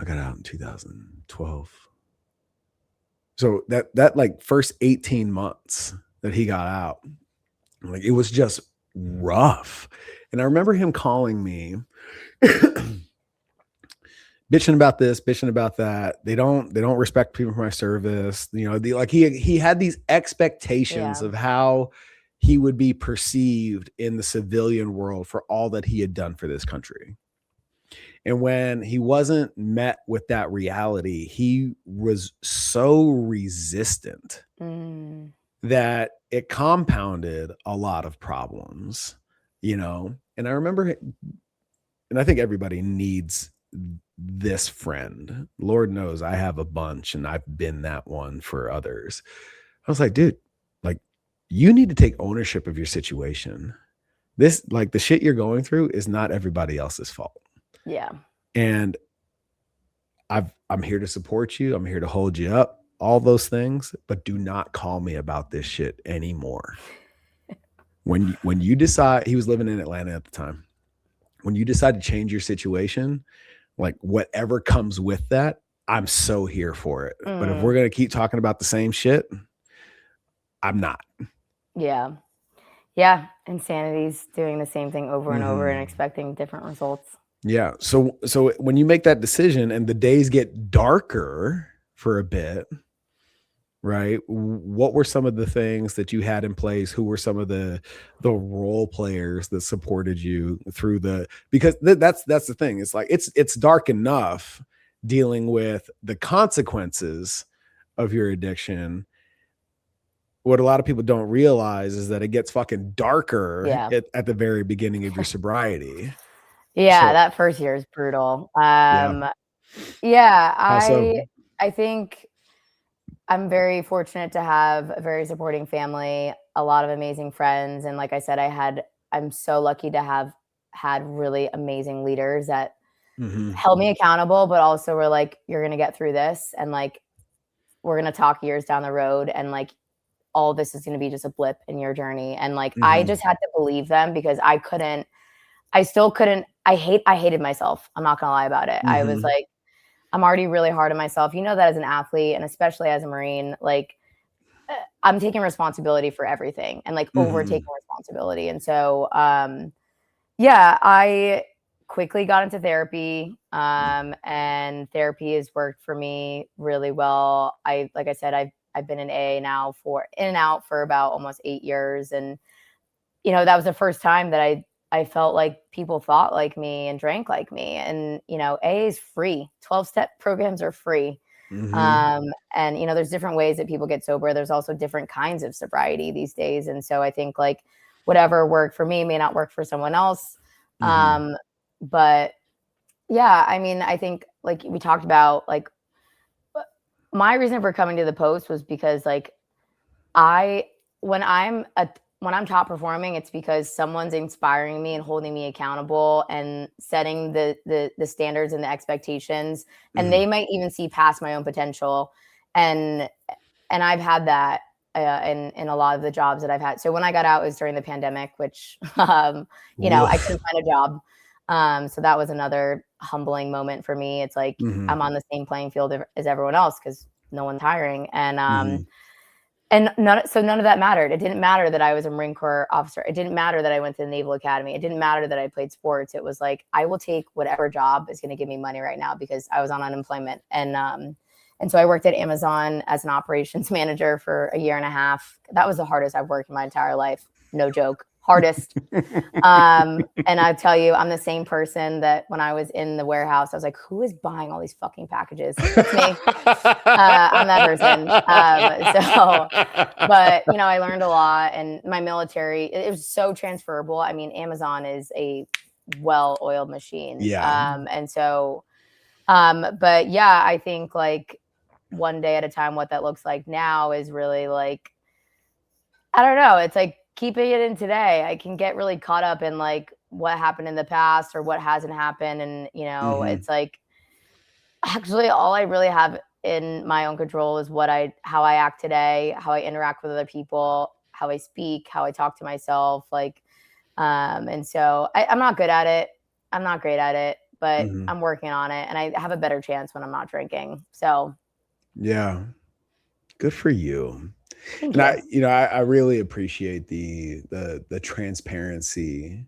[SPEAKER 1] got out in 2012. So that like first 18 months that he got out, like, it was just rough. And I remember him calling me bitching about this, bitching about that. They don't respect people for my service. Like, he had these expectations
[SPEAKER 2] Yeah.
[SPEAKER 1] of how he would be perceived in the civilian world for all that he had done for this country. And when he wasn't met with that reality, he was so resistant
[SPEAKER 2] Mm.
[SPEAKER 1] that it compounded a lot of problems, And I remember, and I think everybody needs this friend. Lord knows I have a bunch, and I've been that one for others. I was like, dude, like, you need to take ownership of your situation. This, like, the shit you're going through is not everybody else's fault.
[SPEAKER 2] Yeah.
[SPEAKER 1] And I'm here to support you. I'm here to hold you up, all those things, but do not call me about this shit anymore. When you decide, he was living in Atlanta at the time. When you decide to change your situation, like, whatever comes with that, I'm so here for it. But if we're going to keep talking about the same shit, I'm not.
[SPEAKER 2] Yeah. Yeah. Insanity's doing the same thing over and over and expecting different results.
[SPEAKER 1] Yeah. So when you make that decision and the days get darker for a bit, right? What were some of the things that you had in place? Who were some of the role players that supported you through because that's the thing. It's like, it's dark enough dealing with the consequences of your addiction. What a lot of people don't realize is that it gets fucking darker at the very beginning of your sobriety.
[SPEAKER 2] Yeah,
[SPEAKER 1] So,
[SPEAKER 2] that first year is brutal.
[SPEAKER 1] yeah.
[SPEAKER 2] Yeah,
[SPEAKER 1] How so?
[SPEAKER 2] I think I'm very fortunate to have a very supporting family, a lot of amazing friends, and like I said, I'm so lucky to have had really amazing leaders that held me accountable, but also were like, you're gonna get through this, and like, we're gonna talk years down the road, and like, all this is gonna be just a blip in your journey. And like, I just had to believe them, because I still couldn't. I hated myself. I'm not gonna lie about it. I was like, I'm already really hard on myself. You know that as an athlete, and especially as a Marine, like, I'm taking responsibility for everything, and like overtaking responsibility. And so, yeah, I quickly got into therapy, and therapy has worked for me really well. Like I said, I've been in AA now in and out for about almost 8 years, and that was the first time that I felt like people thought like me and drank like me. And AA is free. 12-step programs are free. And there's different ways that people get sober. There's also different kinds of sobriety these days, and so I think like whatever worked for me may not work for someone else. But yeah, I mean, I think like we talked about, like my reason for coming to the post was because like when I'm top performing, it's because someone's inspiring me and holding me accountable and setting the standards and the expectations, and they might even see past my own potential. And I've had that in a lot of the jobs that I've had. So when I got out, it was during the pandemic, which I couldn't find a job. So that was another humbling moment for me. It's like I'm on the same playing field as everyone else because no one's hiring. And none of that mattered. It didn't matter that I was a Marine Corps officer. It didn't matter that I went to the Naval Academy. It didn't matter that I played sports. It was like, I will take whatever job is going to give me money right now because I was on unemployment. And so I worked at Amazon as an operations manager for a year and a half. That was the hardest I've worked in my entire life. No joke. Hardest. And I tell you, I'm the same person that when I was in the warehouse, I was like, who is buying all these fucking packages? It's me. I'm that person. But I learned a lot, and my military, it was so transferable. I mean, Amazon is a well-oiled machine.
[SPEAKER 1] Yeah.
[SPEAKER 2] But yeah, I think like one day at a time, what that looks like now is really like, I don't know. It's like keeping it in today. I can get really caught up in like what happened in the past or what hasn't happened. And, it's like, actually all I really have in my own control is how I act today, how I interact with other people, how I speak, how I talk to myself. Like, and so I'm not good at it. I'm not great at it, but I'm working on it, and I have a better chance when I'm not drinking. So
[SPEAKER 1] yeah, good for you.
[SPEAKER 2] Thank
[SPEAKER 1] And
[SPEAKER 2] you.
[SPEAKER 1] I really appreciate the transparency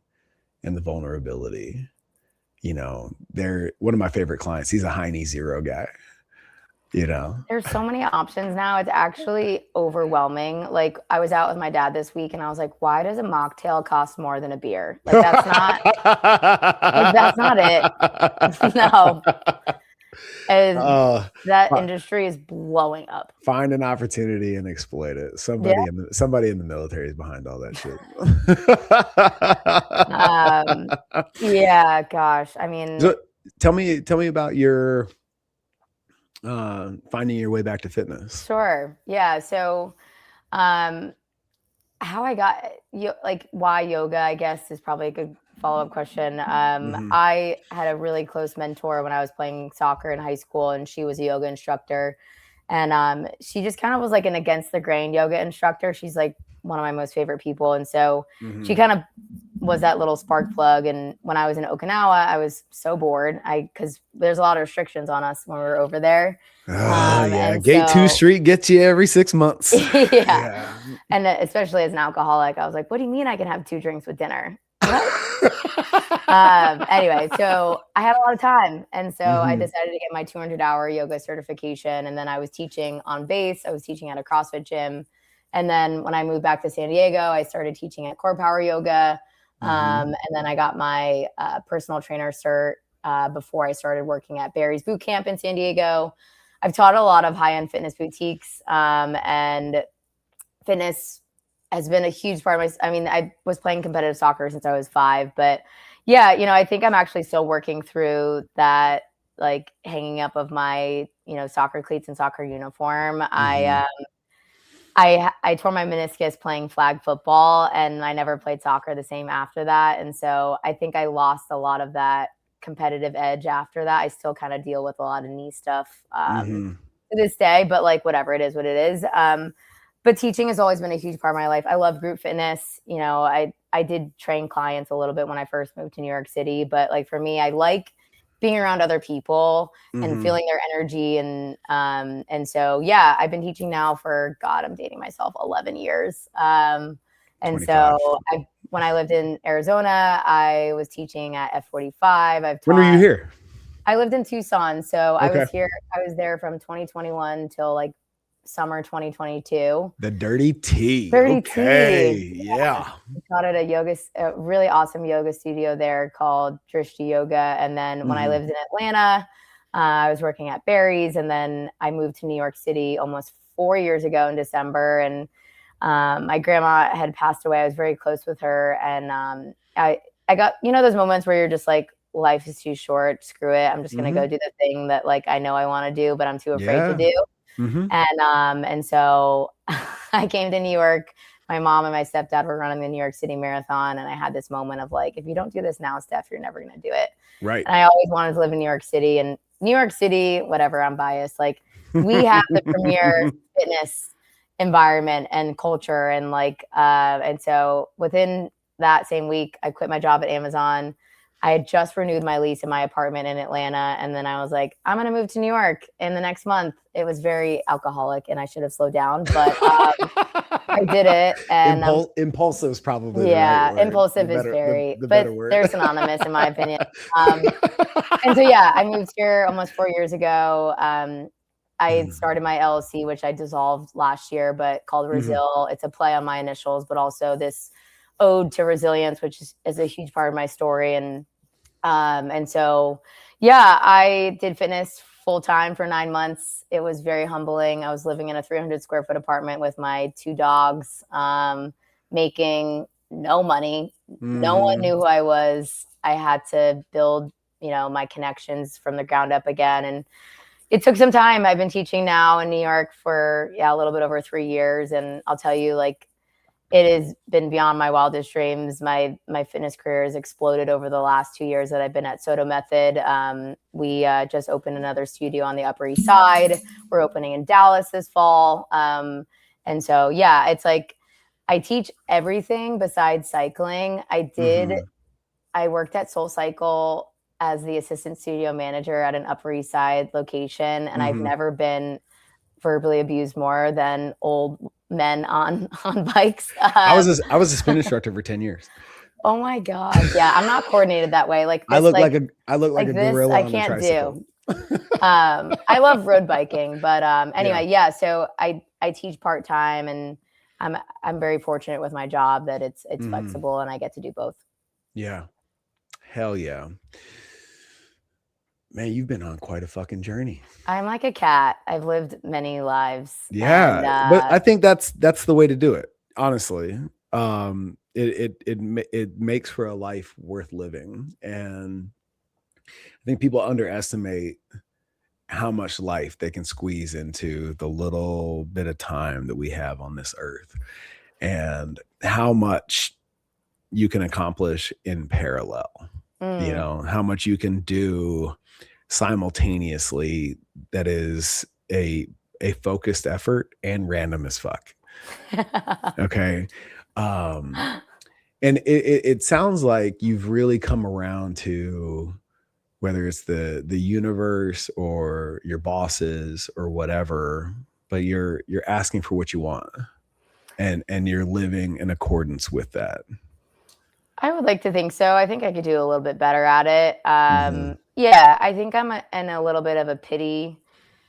[SPEAKER 1] and the vulnerability. They're one of my favorite clients. He's a Heine Zero guy.
[SPEAKER 2] There's so many options now. It's actually overwhelming. Like I was out with my dad this week, and I was like, why does a mocktail cost more than a beer? Like that's not it. No. That industry is blowing up.
[SPEAKER 1] Find an opportunity and exploit it. Somebody in the military is behind all that shit.
[SPEAKER 2] Yeah, gosh. I mean,
[SPEAKER 1] so, tell me about your finding your way back to fitness.
[SPEAKER 2] Sure. Yeah. So, how I got like why yoga, I guess, is probably a good follow-up question. I had a really close mentor when I was playing soccer in high school, and she was a yoga instructor. And she just kind of was like an against the grain yoga instructor. She's like one of my most favorite people. And so she kind of was that little spark plug. And when I was in Okinawa, I was so bored because there's a lot of restrictions on us when we were over there.
[SPEAKER 1] Yeah, Gate 2 Street gets you every 6 months.
[SPEAKER 2] Yeah. And especially as an alcoholic, I was like, what do you mean I can have 2 drinks with dinner? Anyway, so I had a lot of time. And so I decided to get my 200-hour yoga certification. And then I was teaching on base. I was teaching at a CrossFit gym. And then when I moved back to San Diego, I started teaching at Core Power Yoga. And then I got my personal trainer cert before I started working at Barry's Boot Camp in San Diego. I've taught a lot of high-end fitness boutiques, and fitness has been a huge part of I was playing competitive soccer since I was 5, but yeah, I think I'm actually still working through that, like hanging up of my, soccer cleats and soccer uniform. I tore my meniscus playing flag football, and I never played soccer the same after that. And so I think I lost a lot of that competitive edge after that. I still kind of deal with a lot of knee stuff to this day, but like whatever, it is what it is. But teaching has always been a huge part of my life. I love group fitness. I did train clients a little bit when I first moved to New York City, but like for me, I like being around other people and feeling their energy. And so, yeah, I've been teaching now for, God, I'm dating myself, 11 years. And 25. So when I lived in Arizona, I was teaching at F45.
[SPEAKER 1] When were you here?
[SPEAKER 2] I lived in Tucson. So
[SPEAKER 1] Okay.
[SPEAKER 2] I was there from 2021 till like summer 2022.
[SPEAKER 1] The Dirty T.
[SPEAKER 2] Dirty
[SPEAKER 1] okay.
[SPEAKER 2] T.
[SPEAKER 1] Yeah.
[SPEAKER 2] I taught at a really awesome yoga studio there called Drishti Yoga. And then when I lived in Atlanta, I was working at Barry's, and then I moved to New York City almost 4 years ago in December. And my grandma had passed away. I was very close with her. And I got, those moments where you're just like, life is too short. Screw it. I'm just going to go do the thing that like I know I want to do, but I'm too afraid to do. And so I came to New York. My mom and my stepdad were running the New York City Marathon. And I had this moment of like, if you don't do this now, Steph, you're never going to do it.
[SPEAKER 1] Right.
[SPEAKER 2] And I always wanted to live in New York City, and New York City, whatever, I'm biased. Like we have the premier fitness environment and culture. And like, and so within that same week, I quit my job at Amazon. I had just renewed my lease in my apartment in Atlanta. And then I was like, I'm going to move to New York in the next month. It was very alcoholic and I should have slowed down, but I did it. And
[SPEAKER 1] impulsive is probably
[SPEAKER 2] yeah,
[SPEAKER 1] the right word.
[SPEAKER 2] impulsive
[SPEAKER 1] the better,
[SPEAKER 2] is very,
[SPEAKER 1] the
[SPEAKER 2] but
[SPEAKER 1] better word.
[SPEAKER 2] they're synonymous in my opinion. And so, yeah, I moved here almost 4 years ago. I started my LLC, which I dissolved last year, but called Resil. It's a play on my initials, but also this ode to resilience, which is a huge part of my story. And so, yeah, I did fitness full time for 9 months. It was very humbling. I was living in a 300 square foot apartment with my 2 dogs, making no money. No one knew who I was. I had to build, my connections from the ground up again. And it took some time. I've been teaching now in New York for, a little bit over 3 years. And I'll tell you, like, it has been beyond my wildest dreams. My fitness career has exploded over the last 2 years that I've been at Soto Method. We just opened another studio on the Upper East Side. We're opening in Dallas this fall. And so, yeah, it's like I teach everything besides cycling. I worked at Soul Cycle as the assistant studio manager at an Upper East Side location, and I've never been verbally abused more than old men on bikes.
[SPEAKER 1] I was a spin instructor for 10 years.
[SPEAKER 2] Oh my God. Yeah. I'm not coordinated that way. Like this,
[SPEAKER 1] I look like a
[SPEAKER 2] this,
[SPEAKER 1] gorilla.
[SPEAKER 2] I can't do. I love road biking, but anyway, yeah. So I teach part-time, and I'm very fortunate with my job that it's flexible and I get to do both.
[SPEAKER 1] Yeah. Hell yeah. Man, you've been on quite a fucking journey.
[SPEAKER 2] I'm like a cat. I've lived many lives.
[SPEAKER 1] Yeah, but I think that's the way to do it. Honestly, it makes for a life worth living, and I think people underestimate how much life they can squeeze into the little bit of time that we have on this earth, and how much you can accomplish in parallel. How much you can do simultaneously that is a focused effort and random as fuck. Okay. And it sounds like you've really come around to, whether it's the universe or your bosses or whatever, but you're asking for what you want, and you're living in accordance with that.
[SPEAKER 2] I would like to think so. I think I could do a little bit better at it. Yeah, I think I'm in a little bit of a pity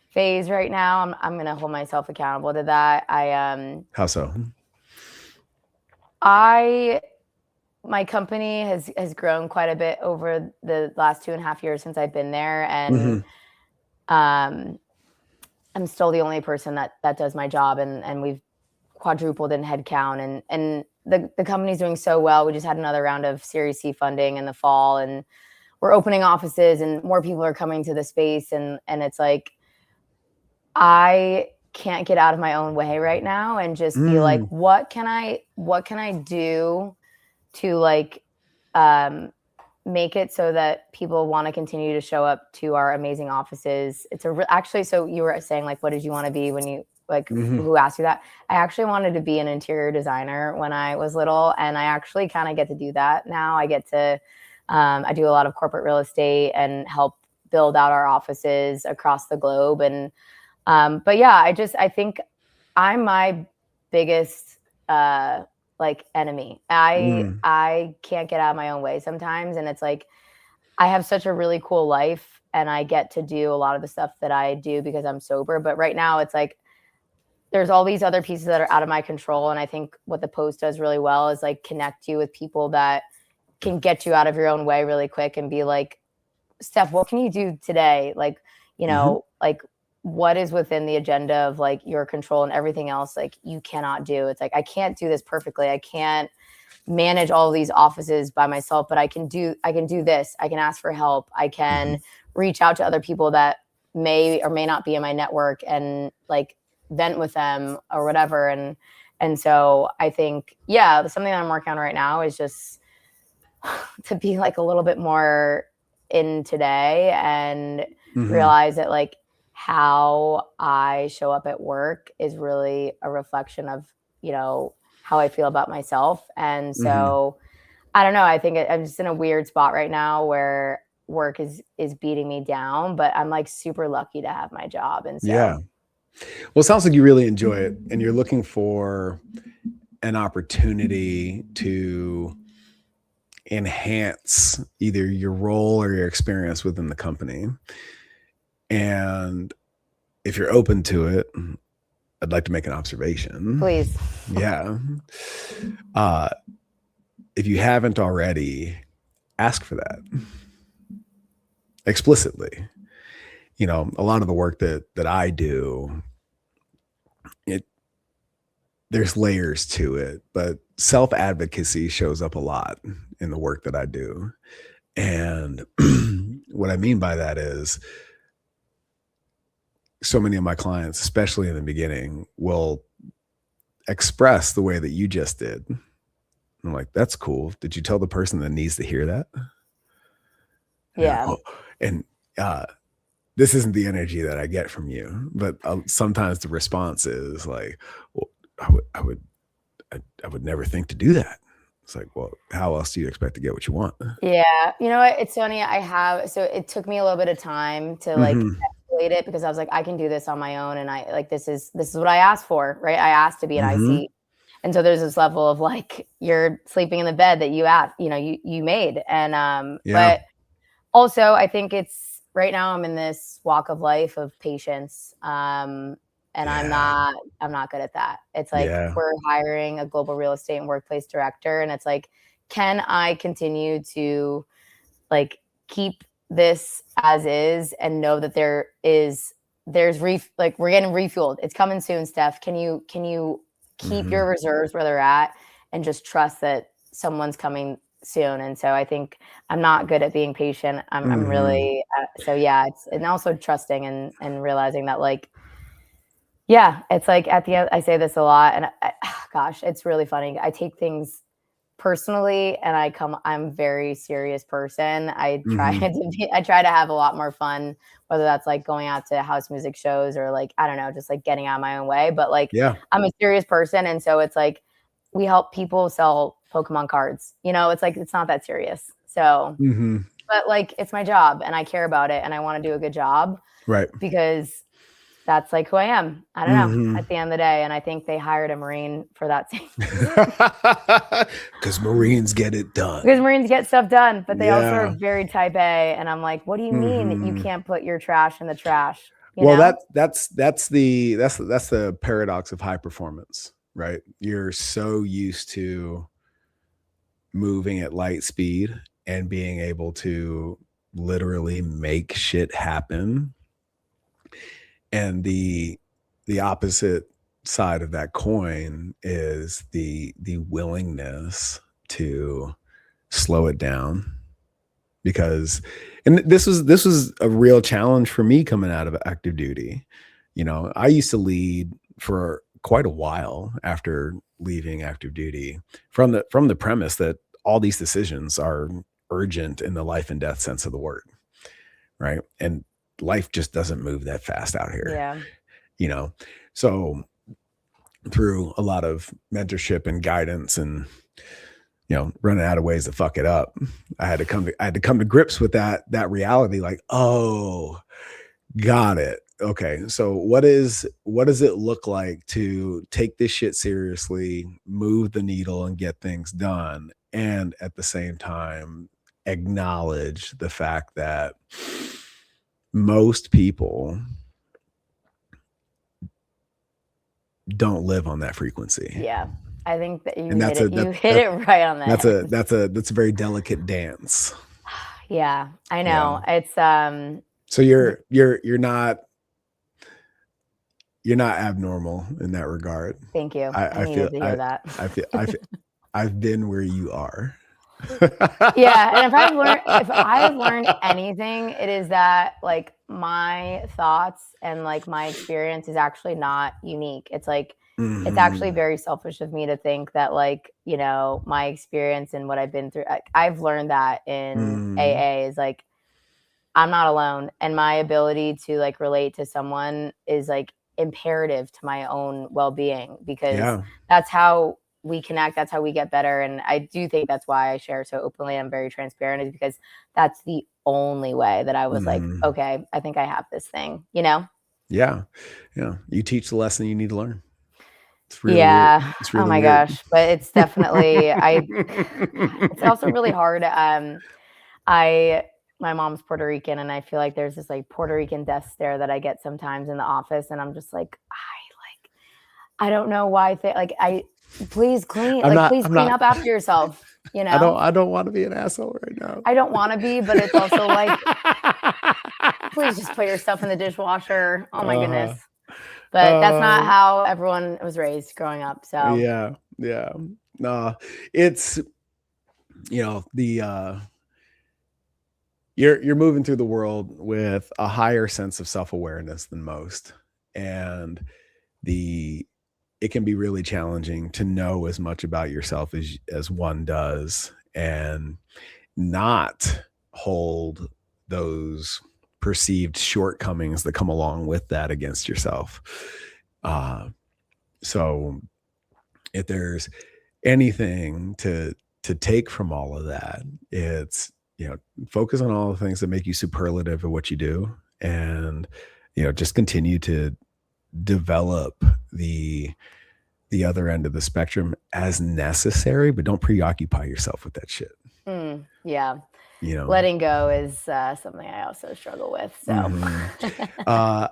[SPEAKER 2] phase right now. I'm going to hold myself accountable to that.
[SPEAKER 1] How so?
[SPEAKER 2] My company has grown quite a bit over the last 2.5 years since I've been there, and I'm still the only person that does my job, and we've quadrupled in headcount, and the company's doing so well. We just had another round of Series C funding in the fall, and we're opening offices, and more people are coming to the space, and it's like I can't get out of my own way right now and just be like, what can I do to like make it so that people want to continue to show up to our amazing offices. It's actually, so you were saying like, what did you want to be when you like, who asked you that? I actually wanted to be an interior designer when I was little, and I actually kind of get to do that now. I get to, I do a lot of corporate real estate and help build out our offices across the globe. And, but yeah, I think I'm my biggest like enemy.
[SPEAKER 1] Mm.
[SPEAKER 2] I can't get out of my own way sometimes, and it's like I have such a really cool life, and I get to do a lot of the stuff that I do because I'm sober. But right now, it's like there's all these other pieces that are out of my control, and I think what the post does really well is like connect you with people that can get you out of your own way really quick and be like, Steph, what can you do today? Like, you know, like what is within the agenda of like your control, and everything else like you cannot do. It's like I can't do this perfectly. I can't manage all of these offices by myself, but I can do this. I can ask for help. I can reach out to other people that may or may not be in my network and like vent with them or whatever. And so I think, yeah, something that I'm working on right now is just to be like a little bit more in today and realize that like how I show up at work is really a reflection of, you know, how I feel about myself. And so I don't know, I think I'm just in a weird spot right now where work is beating me down, but I'm like super lucky to have my job. And so
[SPEAKER 1] Yeah. Well, it sounds like you really enjoy it and you're looking for an opportunity to enhance either your role or your experience within the company. And if you're open to it, I'd like to make an observation.
[SPEAKER 2] Please.
[SPEAKER 1] Yeah. If you haven't already, ask for that explicitly. You know, a lot of the work that I do, there's layers to it, but self-advocacy shows up a lot in the work that I do. And what I mean by that is so many of my clients, especially in the beginning, will express the way that you just did. I'm like, that's cool. Did you tell the person that needs to hear that?
[SPEAKER 2] Yeah.
[SPEAKER 1] And this isn't the energy that I get from you, but sometimes the response is like, well, I would never think to do that. It's like, well, how else do you expect to get what you want?
[SPEAKER 2] Yeah. You know what? It's funny. So it took me a little bit of time to like escalate it because I was like, I can do this on my own. And I like, this is what I asked for, right? I asked to be an IC. And so there's this level of like, you're sleeping in the bed that you asked, you know, you made. And, but also I think it's right now I'm in this walk of life of patience. And I'm not good at that. It's like, we're hiring a global real estate and workplace director. And it's like, can I continue to like keep this as is and know that we're getting refueled. It's coming soon, Steph. Can you keep your reserves where they're at and just trust that someone's coming soon? And so I think I'm not good at being patient. I'm really, so yeah, and also trusting and realizing that like, yeah, it's like at the end, I say this a lot and gosh, it's really funny. I take things personally and I'm a very serious person. I try to have a lot more fun, whether that's like going out to house music shows or like, I don't know, just like getting out of my own way. But like, I'm a serious person. And so it's like, we help people sell Pokemon cards, you know, it's like, it's not that serious. So, but like, it's my job and I care about it and I want to do a good job.
[SPEAKER 1] Right.
[SPEAKER 2] Because that's like who I am. I don't know at the end of the day. And I think they hired a Marine for that same
[SPEAKER 1] because Marines get it done.
[SPEAKER 2] Because Marines get stuff done, but they also are very type A. And I'm like, what do you mean that you can't put your trash in the trash?
[SPEAKER 1] Well, that's the paradox of high performance, right? You're so used to moving at light speed and being able to literally make shit happen. And the opposite side of that coin is the willingness to slow it down, because, and this was a real challenge for me coming out of active duty. You know, I used to lead for quite a while after leaving active duty from the premise that all these decisions are urgent in the life and death sense of the word, right? And life just doesn't move that fast out here, you know? So through a lot of mentorship and guidance and, you know, running out of ways to fuck it up, I had to come to grips with that reality. Like, oh, got it. okay, so what does it look like to take this shit seriously, move the needle and get things done, and at the same time acknowledge the fact that most people don't live on that frequency.
[SPEAKER 2] Yeah. I think that you
[SPEAKER 1] And
[SPEAKER 2] hit it right on the head.
[SPEAKER 1] that's a very delicate dance.
[SPEAKER 2] Yeah, I know.
[SPEAKER 1] Yeah.
[SPEAKER 2] It's
[SPEAKER 1] So you're not abnormal in that regard.
[SPEAKER 2] thank you. I
[SPEAKER 1] I feel
[SPEAKER 2] needed to hear that.
[SPEAKER 1] I feel I've been where you are.
[SPEAKER 2] Yeah, and if I've learned anything, it is that like my thoughts and like my experience is actually not unique. It's like it's actually
[SPEAKER 1] Mhm.
[SPEAKER 2] very selfish of me to think that like, you know, my experience and what I've been through. I've learned that in
[SPEAKER 1] Mm.
[SPEAKER 2] AA is like I'm not alone, and my ability to like relate to someone is like imperative to my own well-being because
[SPEAKER 1] Yeah.
[SPEAKER 2] that's how we connect, that's how we get better. And I do think that's why I share so openly, I'm very transparent, is because that's the only way that I was like,
[SPEAKER 1] Mhm.
[SPEAKER 2] okay, I think I have this thing, you know?
[SPEAKER 1] Yeah. Yeah. You teach the lesson you need to learn.
[SPEAKER 2] Yeah.
[SPEAKER 1] It's
[SPEAKER 2] Oh
[SPEAKER 1] really
[SPEAKER 2] my
[SPEAKER 1] weird.
[SPEAKER 2] gosh, but it's definitely it's also really hard. I my mom's Puerto Rican, and I feel like there's this like Puerto Rican death stare that I get sometimes in the office, and I'm just like, I don't know why please
[SPEAKER 1] I'm not
[SPEAKER 2] please
[SPEAKER 1] I'm
[SPEAKER 2] clean
[SPEAKER 1] not
[SPEAKER 2] up after yourself, you know?
[SPEAKER 1] I don't want to be an asshole right now.
[SPEAKER 2] I don't want to be, but it's also like, please just put your stuff in the dishwasher. Oh my goodness.
[SPEAKER 1] Uh-huh.
[SPEAKER 2] But that's not
[SPEAKER 1] Uh,
[SPEAKER 2] how everyone was raised growing up. So
[SPEAKER 1] yeah. Yeah. No, it's the you're moving through the world with a higher sense of self-awareness than most. And the it can be really challenging to know as much about yourself as one does and not hold those perceived shortcomings that come along with that against yourself. Uh, so if there's anything to take from all of that, it's focus on all the things that make you superlative at what you do, and just continue to develop the other end of the spectrum as necessary, but don't preoccupy yourself with that shit.
[SPEAKER 2] yeah,
[SPEAKER 1] You know.
[SPEAKER 2] letting go is something I also struggle with. So
[SPEAKER 1] Mhm.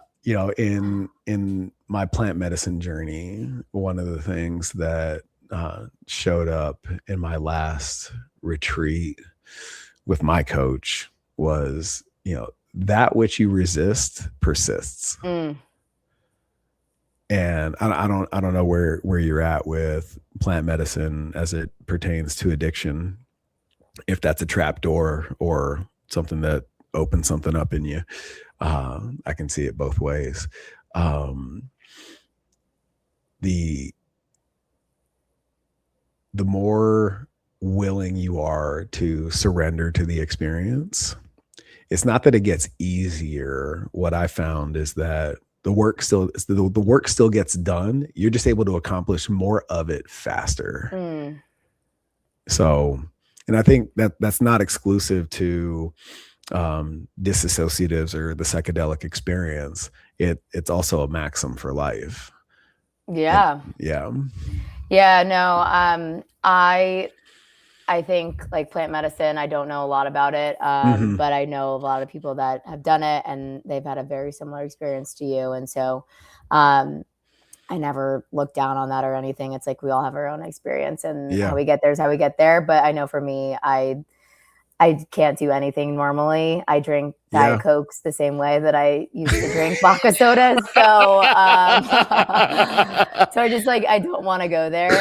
[SPEAKER 1] In my plant medicine journey, one of the things that showed up in my last retreat with my coach was, that which you resist persists.
[SPEAKER 2] mm,
[SPEAKER 1] And I don't know where you're at with plant medicine as it pertains to addiction, if that's a trap door or something that opens something up in you. I can see it both ways. Um, the the more willing you are to surrender to the experience, it's not that it gets easier. What I found is that the work still gets done. You're just able to accomplish more of it faster.
[SPEAKER 2] mm,
[SPEAKER 1] So, and I think that that's not exclusive to disassociatives or the psychedelic experience. It's also a maxim for life. And
[SPEAKER 2] yeah.
[SPEAKER 1] yeah.
[SPEAKER 2] Yeah, no, I think like plant medicine, I don't know a lot about it,
[SPEAKER 1] Mhm.
[SPEAKER 2] but I know a lot of people that have done it and they've had a very similar experience to you. And so um, I never look down on that or anything. It's like we all have our own experience, and how
[SPEAKER 1] Yeah.
[SPEAKER 2] we get there is how we get there. But I know for me, I can't do anything normally. I drink Diet
[SPEAKER 1] Yeah.
[SPEAKER 2] Cokes the same way that I used to drink vodka sodas. So, so I just like, I don't want to go there.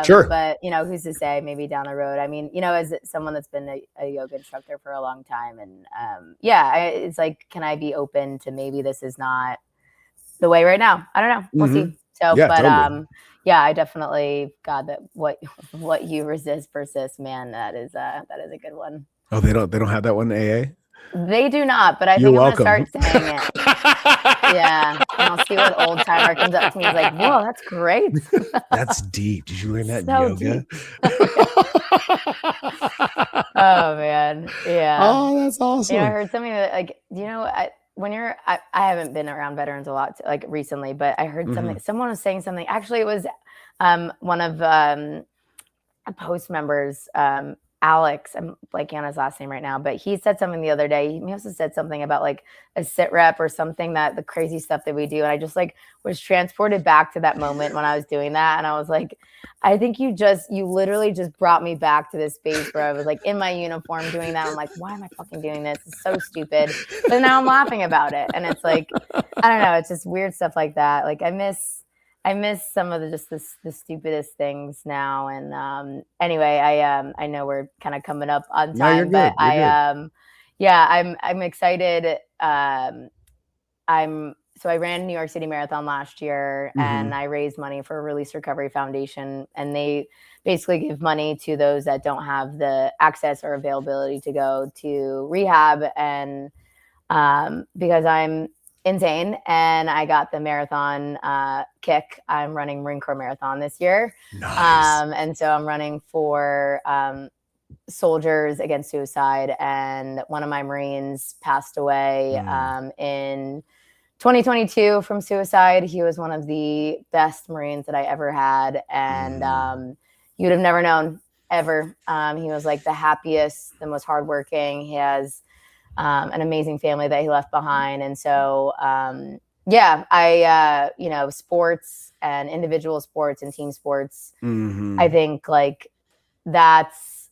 [SPEAKER 1] Sure.
[SPEAKER 2] But, you know, who's to say maybe down the road? I mean, you know, as someone that's been a yoga instructor for a long time, and it's like, can I be open to maybe this is not the way right now? I don't know. We'll
[SPEAKER 1] Mhm.
[SPEAKER 2] see. So,
[SPEAKER 1] Yeah,
[SPEAKER 2] but
[SPEAKER 1] totally.
[SPEAKER 2] yeah, I definitely, God, that what you resist persists, man. That is a good one.
[SPEAKER 1] Oh, they don't have that one in AA?
[SPEAKER 2] They do not, but I
[SPEAKER 1] You're
[SPEAKER 2] think I'm gonna
[SPEAKER 1] welcome.
[SPEAKER 2] start saying it. Yeah, and I'll see what old timer comes up to me. He's like, "Whoa, that's great."
[SPEAKER 1] That's deep. Did you learn that in
[SPEAKER 2] So
[SPEAKER 1] yoga?
[SPEAKER 2] deep. Oh man, yeah.
[SPEAKER 1] Oh, that's
[SPEAKER 2] You know, I
[SPEAKER 1] awesome.
[SPEAKER 2] heard something that like, I haven't been around veterans a lot like recently, but I heard something, someone was saying something. Actually, it was one of a Post members, Alex, I'm blanking on his last name right now, but he said something the other day. He must have said something about like a sit rep or something, that the crazy stuff that we do. And I just like was transported back to that moment when I was doing that. And I was like, I think you literally just brought me back to this space where I was like in my uniform doing that. I'm like, why am I fucking doing this? It's so stupid. But now I'm laughing about it. And it's like, I don't know. It's just weird stuff like that. Like I miss some of the stupidest things now. And anyway, I know we're kind of coming up on time,
[SPEAKER 1] you're good.
[SPEAKER 2] I'm excited. So I ran New York City Marathon last year, and I raised money for Release Recovery Foundation, and they basically give money to those that don't have the access or availability to go to rehab. And because I'm insane and I got the marathon kick, I'm running Marine Corps Marathon this year.
[SPEAKER 1] Nice.
[SPEAKER 2] And so I'm running for Soldiers Against Suicide, and one of my Marines passed away in 2022 from suicide. He was one of the best Marines that I ever had, and you'd have never known ever. He was like the happiest, the most hardworking. He has an amazing family that he left behind. And so, sports and individual sports and team sports, I think like that's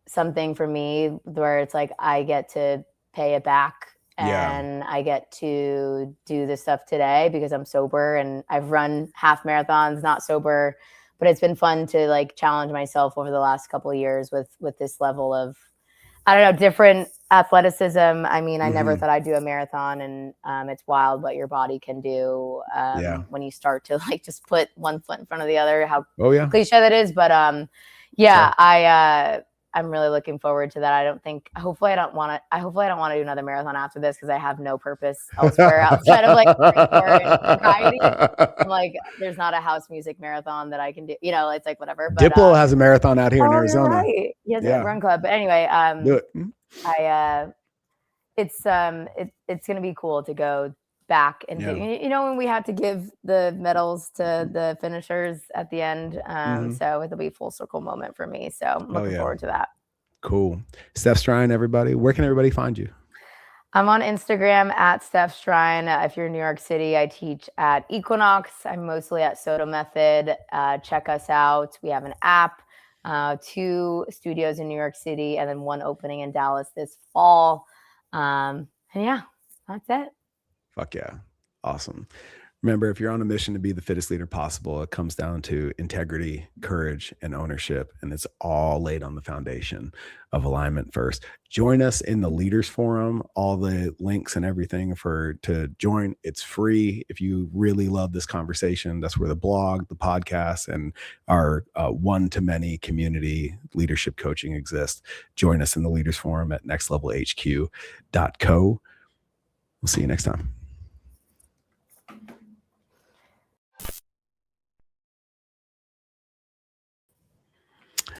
[SPEAKER 2] something for me where it's like, I get to pay it back. And I get to do this stuff today because I'm sober, and I've run half marathons, not sober, but it's been fun to like challenge myself over the last couple of years with this level of, I don't know, different athleticism. I mean, I never thought I'd do a marathon, and it's wild what your body can do when you start to like just put one foot in front of the other, how cliche that is. But I'm really looking forward to that. Hopefully I don't want to do another marathon after this, because I have no purpose elsewhere outside of like sobriety. I'm like, there's not a house music marathon that I can do. You know, it's like whatever. But,
[SPEAKER 1] Diplo has a marathon out here in Arizona.
[SPEAKER 2] Right. Yeah, Run Club. But anyway,
[SPEAKER 1] do it.
[SPEAKER 2] It's going to be cool to go back and when we had to give the medals to the finishers at the end, so it'll be a full circle moment for me, so I'm looking forward to that.
[SPEAKER 1] Cool. Steph Strine, everybody, where can everybody find you?
[SPEAKER 2] I'm on Instagram at Steph Strine. If you're in New York City, I teach at Equinox. I'm mostly at Soto Method. Check us out. We have an app, 2 studios in New York City, and then 1 opening in Dallas this fall. And yeah, that's it.
[SPEAKER 1] Fuck yeah. Awesome. Remember, if you're on a mission to be the fittest leader possible, it comes down to integrity, courage, and ownership. And it's all laid on the foundation of alignment first. Join us in the Leaders Forum. All the links and everything to join, it's free. If you really love this conversation, that's where the blog, the podcast, and our one-to-many community leadership coaching exists. Join us in the Leaders Forum at nextlevelhq.co. We'll see you next time.